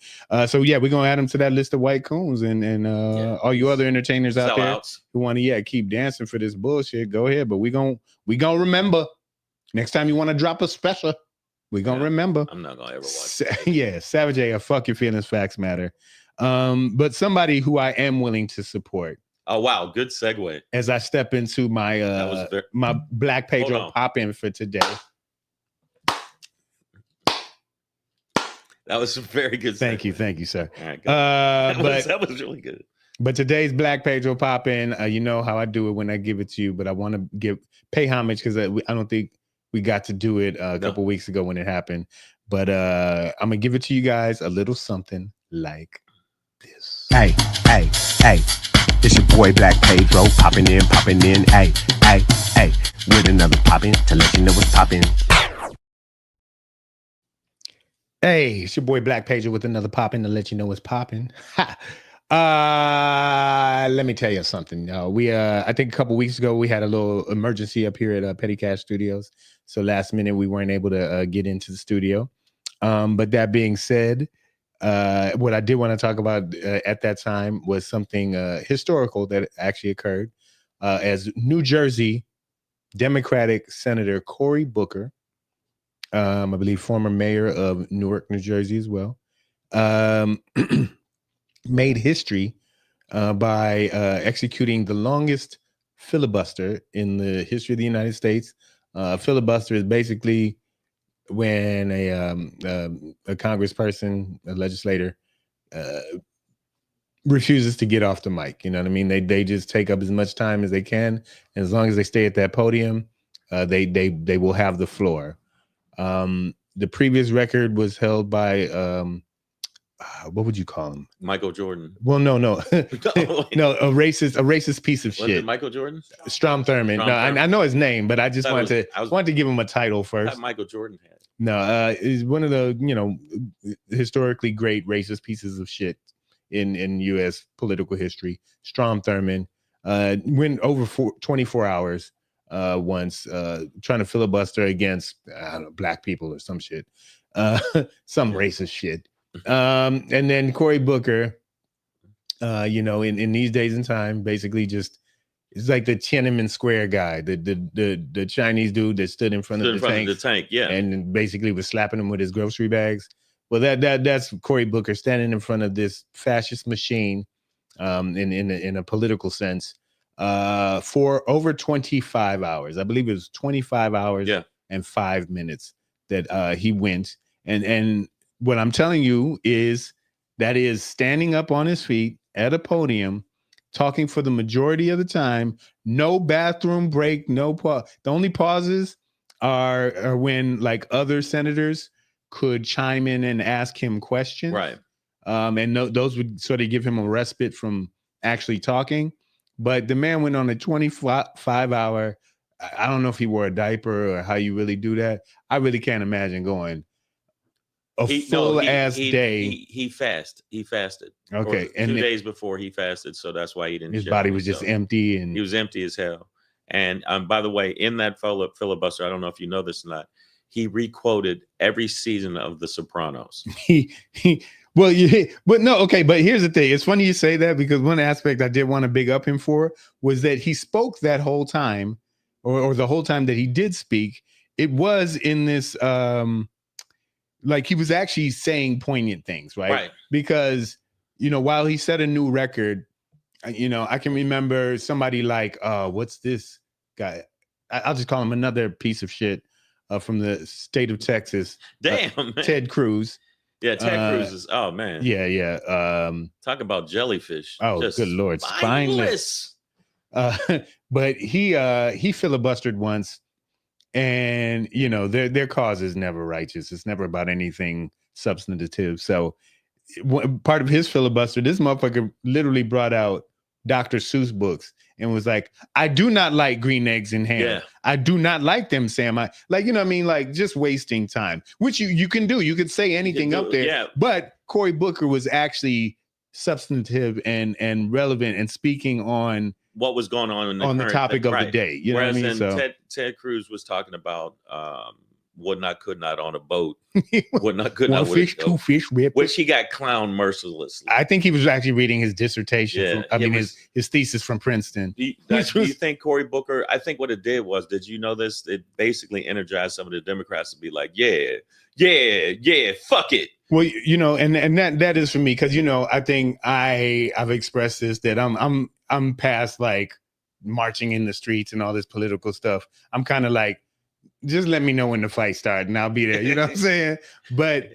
So yeah, we're gonna add him to that list of white coons, and all you other entertainers out there who want to keep dancing for this bullshit, go ahead. But we gonna remember next time you want to drop a special. We're gonna remember. I'm not gonna ever watch. Savage A, fuck your feelings, facts matter. But somebody who I am willing to support Oh wow, good segue. As I step into my my Black Pedro pop-in for today. That was a very good segue. Thank you, sir. All right, that was really good. But today's Black Pedro pop-in, you know how I do it when I give it to you, but I want to pay homage because I don't think we got to do it a couple weeks ago when it happened. But I'm gonna give it to you guys a little something like this. Hey, it's your boy Black Pedro popping in, hey, with another poppin' to let you know what's poppin'. Hey, it's your boy Black Pedro with another poppin' to let you know what's poppin'. Let me tell you something. I think a couple weeks ago we had a little emergency up here at Petty Cash Studios. So last minute we weren't able to get into the studio. But that being said, what I did want to talk about at that time was something historical that actually occurred as New Jersey Democratic Senator Cory Booker, I believe former mayor of Newark, New Jersey as well, made history by executing the longest filibuster in the history of the United States. Filibuster is basically when a congressperson, a legislator, refuses to get off the mic. You know what I mean? They just take up as much time as they can, and as long as they stay at that podium, they will have the floor. The previous record was held by what would you call him? Michael Jordan. Well, no, no, a racist piece of shit. Was it Michael Jordan? Strom Thurmond. No, I know his name, but I just wanted to give him a title first. Michael Jordan had. No, he's one of the historically great racist pieces of shit in U.S. political history. Strom Thurmond went over 24 hours once trying to filibuster against black people or some shit, some racist shit. And then Cory Booker, in these days and time, basically just it's like the Tiananmen Square guy, the Chinese dude that stood in front of the tank, yeah, and basically was slapping him with his grocery bags. Well, that's Cory Booker standing in front of this fascist machine, in a political sense, for over 25 hours. I believe it was 25 hours and 5 minutes that he went. And what I'm telling you is that is standing up on his feet at a podium, talking for the majority of the time, no bathroom break, no pause. The only pauses are when like other senators could chime in and ask him questions. Right. And those would sort of give him a respite from actually talking. But the man went on a 25-hour, I don't know if he wore a diaper or how you really do that. I really can't imagine going a full day. He fasted. Okay. And 2 days before he fasted. So that's why he didn't. His body was just empty. And he was empty as hell. And by the way, in that filibuster, I don't know if you know this or not, he requoted every season of The Sopranos. But here's the thing. It's funny you say that because one aspect I did want to big up him for was that he spoke that whole time, or the whole time that he did speak, it was in this, like he was actually saying poignant things, right? Because, while he set a new record, I can remember somebody like, what's this guy? I'll just call him another piece of shit. From the state of Texas. Damn, Ted Cruz. Yeah, Ted Cruz is, oh man. Yeah. Talk about jellyfish. Oh, just good Lord. Spineless. But he filibustered once, and their cause is never righteous. It's never about anything substantive. So part of his filibuster, this motherfucker literally brought out Dr. Seuss books and was like, I do not like green eggs and ham. Yeah. I do not like them, Sam. Like just wasting time, which you can do. You could say anything up there. Yeah. But Cory Booker was actually substantive and relevant and speaking on what was going on on the topic of the day. You know what I mean? So Ted Cruz was talking about would not, could not on a boat. Would not, could One not. fish, two fish, whip. Which he got clowned mercilessly. I think he was actually reading his dissertation. Yeah, his thesis from Princeton. Do you think Cory Booker? I think what it did was, did you know this? It basically energized some of the Democrats to be like, yeah, fuck it. Well, you know, and that is for me, because you know, I think I've expressed this, that I'm past like marching in the streets and all this political stuff. I'm kind of like, just let me know when the fight starts and I'll be there. You know what I'm saying? But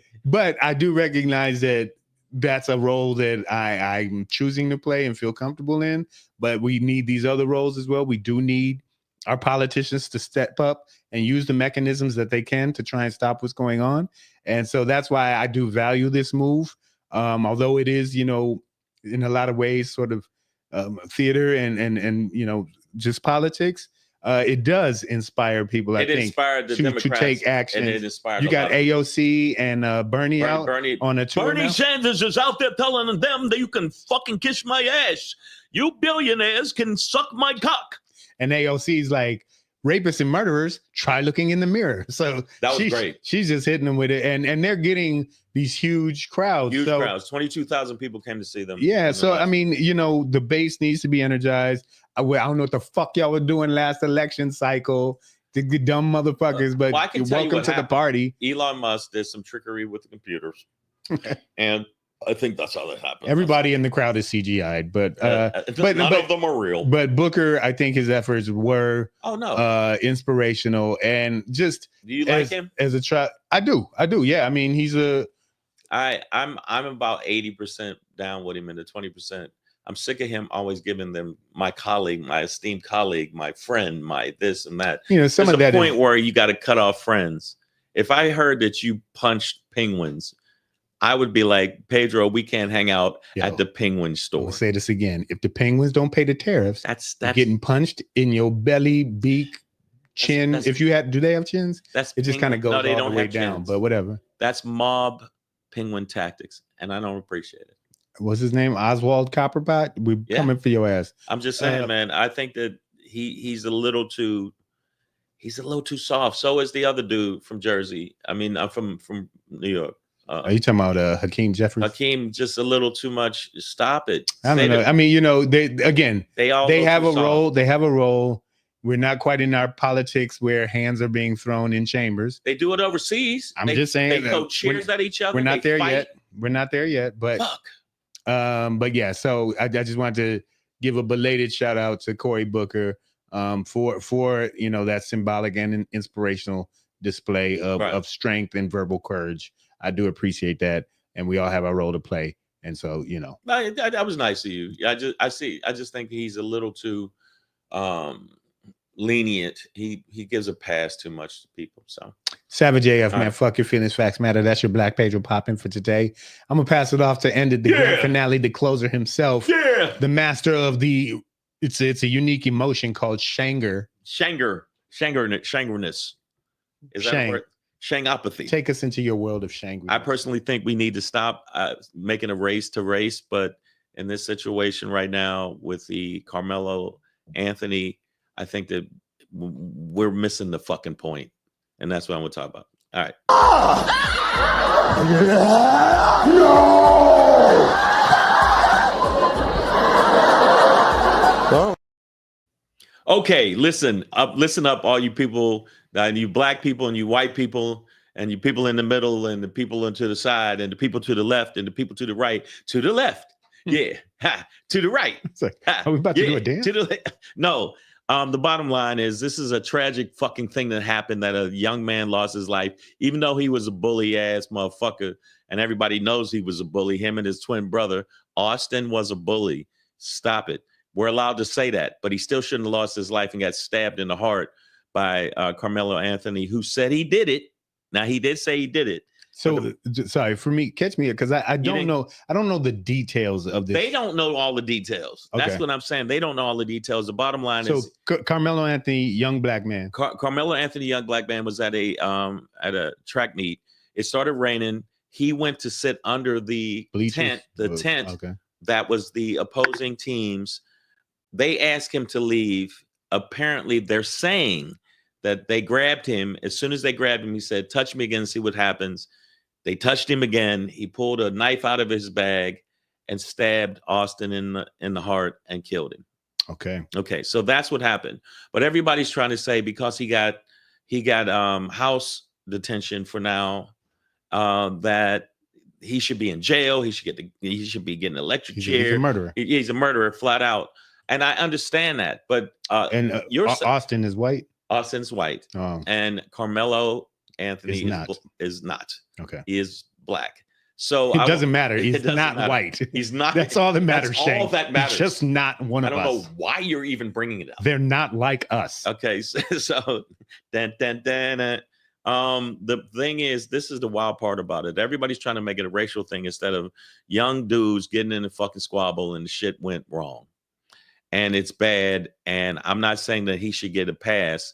I do recognize that that's a role that I'm choosing to play and feel comfortable in. But we need these other roles as well. We do need our politicians to step up and use the mechanisms that they can to try and stop what's going on. And so that's why I do value this move. Although it is, you know, in a lot of ways sort of theater and you know, just politics. It does inspire people. I think inspired the Democrats to take action. And it inspired. You got AOC and Bernie out on a tour. Bernie Sanders is out there telling them that you can fucking kiss my ass. You billionaires can suck my cock. And AOC's like, rapists and murderers, try looking in the mirror. So that was great. She's just hitting them with it, and they're getting these huge crowds. Huge crowds. 22,000 people came to see them. Yeah. So I mean, you know, the base needs to be energized. I don't know what the fuck y'all were doing last election cycle, the dumb motherfuckers. But welcome to the party. Elon Musk did some trickery with the computers, and I think that's how that happened. Everybody in the crowd is CGI'd, but none of them are real. But Booker, I think his efforts were inspirational, and just do you like him as a try? I do. Yeah, I mean, he's I'm about 80% down with him, and the 20%. I'm sick of him always giving them my colleague, my esteemed colleague, my friend, my this and that. You know, some of that point where you got to cut off friends. If I heard that you punched penguins, I would be like, Pedro, we can't hang out at the penguin store. I'll say this again. If the penguins don't pay the tariffs, that's getting punched in your belly, beak, chin. Do they have chins? It just kind of goes all the way down, but whatever. That's mob penguin tactics, and I don't appreciate it. What's his name? Oswald Copperpot? We're coming for your ass. I'm just saying, man, I think that he's a little too soft. So is the other dude from Jersey. I mean, I'm from New York. Are you talking about Hakeem Jeffries? Hakeem, just a little too much. Stop it. I don't know. I mean, you know, they have a role. They have a role. We're not quite in our politics where hands are being thrown in chambers. They do it overseas. I'm just saying they throw cheers at each other. We're not there yet. We're not there yet. But yeah. So I just wanted to give a belated shout out to Cory Booker for you know, that symbolic and inspirational display of strength and verbal courage. I do appreciate that, and we all have our role to play. And so, you know, that was nice of you. I just think he's a little too lenient. He gives a pass too much to people. So Savage AF, man, fuck your feelings, facts matter. That's your Black Pedro popping for today. I'm gonna pass it off to end it, the grand finale, the closer himself, the master of the. It's a unique emotion called Shangerness. Is that a word? Shangopathy. Take us into your world of Shang. I personally think we need to stop making a race to race, but in this situation right now with the Carmelo Anthony, I think that we're missing the fucking point, and that's what I'm going to talk about. All right. No. Okay, listen up, all you people, you black people and you white people and you people in the middle and the people to the side and the people to the left and the people to the right, to the left. Yeah. To the right. Are we about to do a dance? No. The bottom line is this is a tragic fucking thing that happened, that a young man lost his life, even though he was a bully ass motherfucker and everybody knows he was a bully. Him and his twin brother, Austin, was a bully. Stop it. We're allowed to say that, but he still shouldn't have lost his life and got stabbed in the heart by Carmelo Anthony, who said he did it. Now, he did say he did it. So, sorry, for me, catch me, because I don't know. I don't know the details of this. They don't know all the details. Okay. That's what I'm saying. They don't know all the details. The bottom line is Carmelo Anthony, young black man. Carmelo Anthony, young black man, was at a track meet. It started raining. He went to sit under the tent. The tent that was the opposing teams. They asked him to leave. Apparently, they're saying that they grabbed him. As soon as they grabbed him, he said, touch me again and see what happens. They touched him again. He pulled a knife out of his bag and stabbed Austin in the heart and killed him. Okay. So that's what happened. But everybody's trying to say because he got house detention for now, that he should be in jail. He should be getting an electric chair. He's a murderer. He's a murderer, flat out. And I understand that. But Austin is white. Austin's white, and Carmelo Anthony is not. Okay, he is black. So it doesn't matter. He's not white. He's not. That's all that matters. That's all that matters. He's just not one of us. I don't know why you're even bringing it up. They're not like us. Okay, so the thing is, this is the wild part about it. Everybody's trying to make it a racial thing instead of young dudes getting in a fucking squabble and the shit went wrong. And it's bad. And I'm not saying that he should get a pass.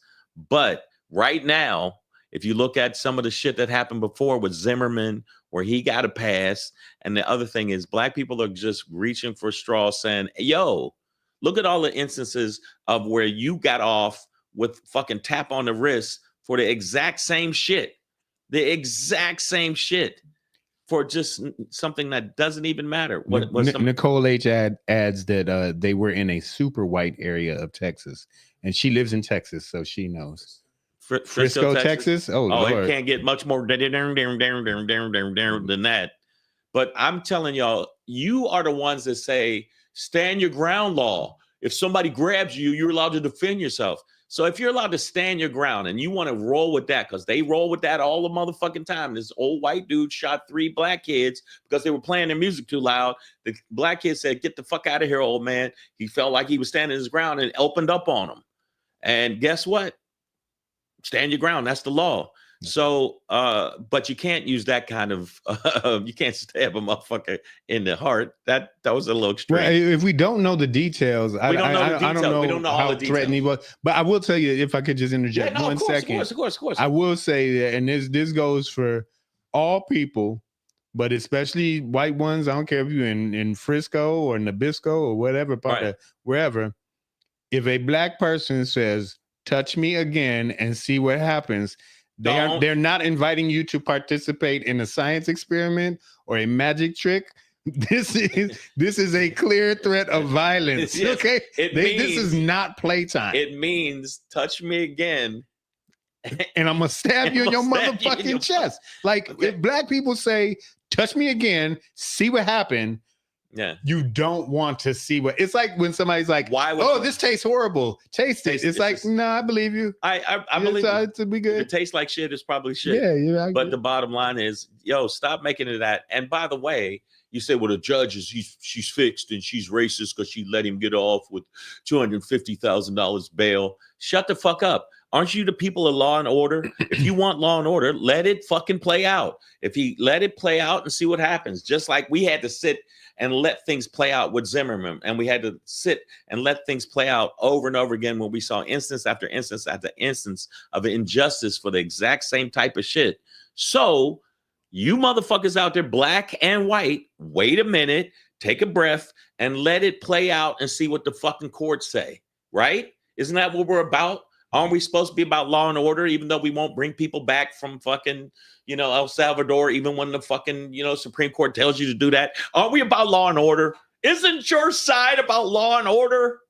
But right now, if you look at some of the shit that happened before with Zimmerman, where he got a pass, and the other thing is black people are just reaching for straws saying, yo, look at all the instances of where you got off with fucking tap on the wrist for the exact same shit. The exact same shit. For just something that doesn't even matter. Nicole H adds that they were in a super white area of Texas, and she lives in Texas, so she knows. Frisco, Texas. Oh, Lord. It can't get much more than that. But I'm telling y'all, you are the ones that say stand your ground law. If somebody grabs you, you're allowed to defend yourself. So if you're allowed to stand your ground and you want to roll with that, because they roll with that all the motherfucking time. This old white dude shot 3 black kids because they were playing their music too loud. The black kid said, get the fuck out of here, old man. He felt like he was standing his ground and opened up on him. And guess what? Stand your ground. That's the law. So, but you can't use that kind of, you can't stab a motherfucker in the heart. That was a little extreme. Well, if we don't know the details, I don't know we don't know how all the threatening he was. But I will tell you, if I could just interject one second. Of course. I will say that, and this goes for all people, but especially white ones. I don't care if you're in Frisco or Nabisco or whatever part of wherever. If a black person says, touch me again and see what happens, they're not inviting you to participate in a science experiment or a magic trick. This is a clear threat of violence. Yes, okay, this is not playtime. It means touch me again, and I'm gonna stab you in your motherfucking chest. Like if black people say, "Touch me again, see what happened." Yeah, you don't want to see what it's like when somebody's like, this tastes horrible. Taste it. It's like, no, I believe you. I believe it to be good. If it tastes like shit, it's probably shit. Yeah. But the bottom line is, yo, stop making it that. And by the way, you say, well, the judge she's fixed and she's racist because she let him get off with $250,000 bail. Shut the fuck up. Aren't you the people of law and order? If you want law and order, let it fucking play out. If he let it play out and see what happens, just like we had to sit and let things play out with Zimmerman, and we had to sit and let things play out over and over again when we saw instance after instance after instance of injustice for the exact same type of shit. So you motherfuckers out there, black and white, wait a minute, take a breath, and let it play out and see what the fucking courts say, right? Isn't that what we're about? Aren't we supposed to be about law and order, even though we won't bring people back from fucking, El Salvador, even when the fucking, Supreme Court tells you to do that? Aren't we about law and order? Isn't your side about law and order?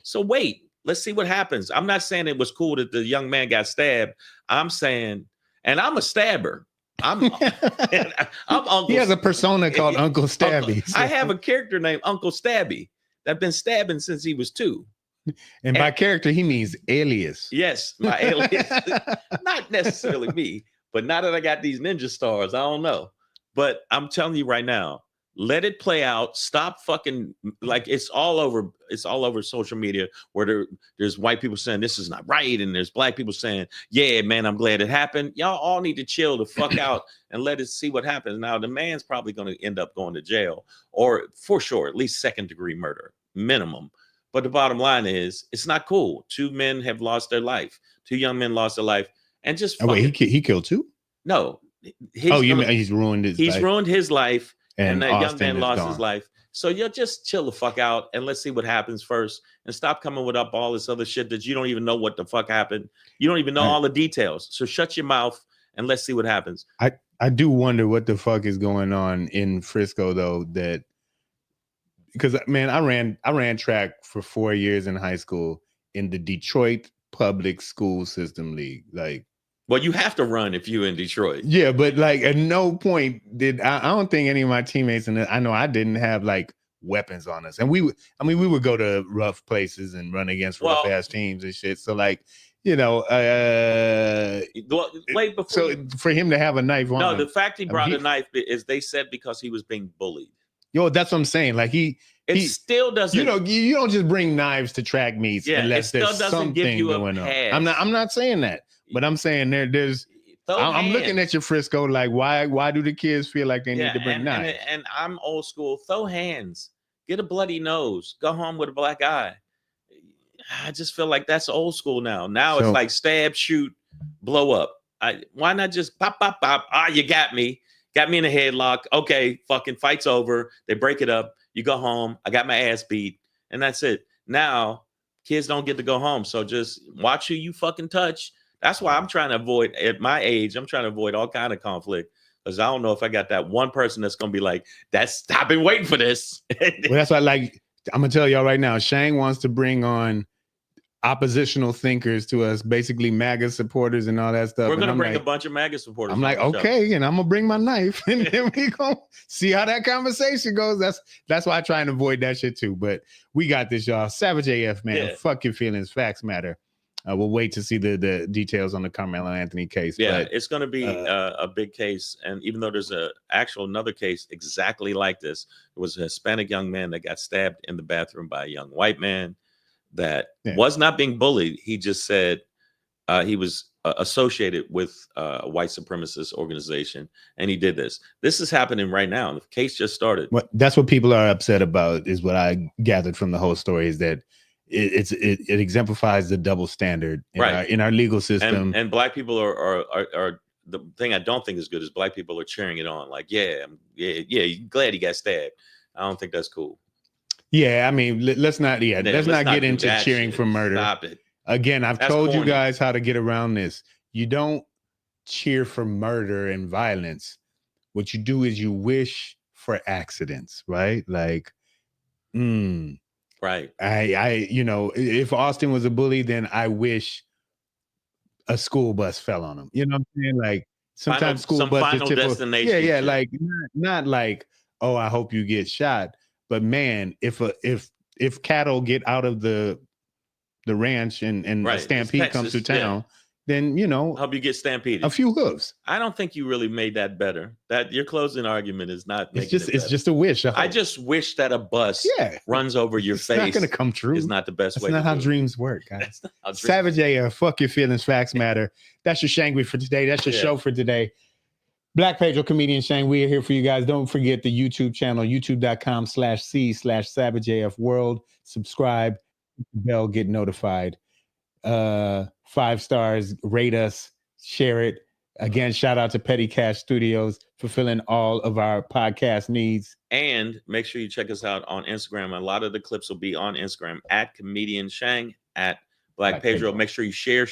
So wait, let's see what happens. I'm not saying it was cool that the young man got stabbed. I'm saying, and I'm a stabber. I'm Uncle. He has a persona called Uncle Stabby. I have a character named Uncle Stabby that's been stabbing since he was 2. And by character, he means alias. Yes, my alias. Not necessarily me, but now that I got these ninja stars, I don't know. But I'm telling you right now, let it play out. Stop fucking, like, it's all over social media where there's white people saying this is not right, and there's black people saying, yeah, man, I'm glad it happened. Y'all all need to chill the fuck out and let us see what happens. Now, the man's probably going to end up going to jail, or for sure, at least 2nd-degree murder, minimum. But the bottom line is, it's not cool. 2 men have lost their life. 2 young men lost their life. And just wait, he killed 2? No. You mean he's ruined his life? He's ruined his life, and that young man lost his life. So you'll just chill the fuck out and let's see what happens first, and stop coming with up all this other shit that you don't even know what the fuck happened. You don't even know all the details. So shut your mouth and let's see what happens. I do wonder what the fuck is going on in Frisco though, that because man, I ran track for 4 years in high school in the Detroit Public School System League. Like, well, you have to run if you're in Detroit. Yeah, but like at no point did I don't think any of my teammates, and I know I didn't have like weapons on us. And we would go to rough places and run against rough ass teams and shit. So like, wait before. So for him to have a knife on him, the fact he brought a knife is they said because he was being bullied. Yo, that's what I'm saying. Like he still doesn't. You don't just bring knives to track meets unless there's something going on. I'm not saying that, but I'm saying there's. I'm looking at your Frisco like why do the kids feel like they need to bring knives? And I'm old school. Throw hands. Get a bloody nose. Go home with a black eye. I just feel like that's old school now. Now it's like stab, shoot, blow up. Why not just pop, pop, pop? You got me. Got me in a headlock. Okay, fucking fight's over. They break it up. You go home. I got my ass beat. And that's it. Now, kids don't get to go home. So just watch who you fucking touch. That's why I'm trying to avoid, at my age, I'm trying to avoid all kind of conflict. Because I don't know if I got that one person that's going to be like, I've been waiting for this. Well, that's why, like, I'm going to tell y'all right now, Shang wants to bring on oppositional thinkers to us, basically MAGA supporters and all that stuff. We're going to bring a bunch of MAGA supporters. I'm like, okay, and I'm going to bring my knife and then we going to see how that conversation goes. That's why I try and avoid that shit too. But we got this, y'all. Savage AF, man. Yeah. Fuck your feelings. Facts matter. We'll wait to see the details on the Carmelo Anthony case. Yeah, but it's going to be a big case. And even though there's another case exactly like this, it was a Hispanic young man that got stabbed in the bathroom by a young white man that was not being bullied. He just said he was associated with a white supremacist organization, and he did this. This is happening right now. The case just started. That's what people are upset about, is what I gathered from the whole story, is that it exemplifies the double standard in our legal system. And black people are the thing I don't think is good is black people are cheering it on. Like, yeah, glad he got stabbed. I don't think that's cool. Yeah, I mean, let's not get into cheering for murder. Stop it. Again, I've told you guys how to get around this. You don't cheer for murder and violence. What you do is you wish for accidents, right? Like, right. If Austin was a bully, then I wish a school bus fell on him. You know what I'm saying? Like sometimes school buses destination. Yeah, like not like, oh, I hope you get shot. But man, if cattle get out of the ranch and a stampede comes to town, then help you get stampeded. A few hooves. I don't think you really made that better. That your closing argument is not. It's just a wish. I just wish that a bus runs over your face. It's not going to come true. It's not the best way. That's not how dreams work, guys. Savage AF, fuck your feelings. Facts matter. That's your Shangri for today. That's your show for today. Black Pedro, comedian Shang, we are here for you guys. Don't forget the YouTube channel, youtube.com/c/SavageAF World. Subscribe, bell, get notified. 5 stars, rate us, share it. Again, shout out to Petty Cash Studios, fulfilling all of our podcast needs. And make sure you check us out on Instagram. A lot of the clips will be on Instagram at comedian Shang, at Black Pedro. Make sure you share.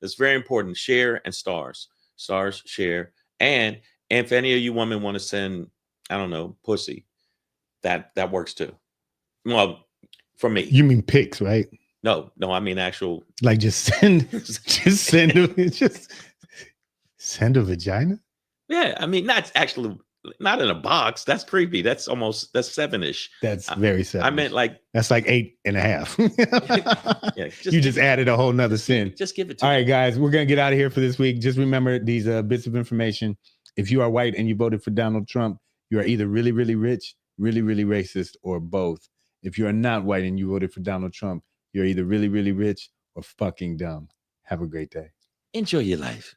It's very important. Share and stars. Stars, share. And if any of you women want to send, I don't know, pussy, that works too. Well, for me. You mean pics, right? No, I mean actual. Like just send a vagina? Yeah, I mean not in a box. That's creepy. That's 7-ish. That's very 7. I meant like that's like 8.5. Yeah, you just added a whole nother sin. Just give it to me. All right, guys, we're gonna get out of here for this week. Just remember these bits of information. If you are white and you voted for Donald Trump, you are either really, really rich, really, really racist, or both. If you are not white and you voted for Donald Trump, you're either really, really rich or fucking dumb. Have a great day. Enjoy your life.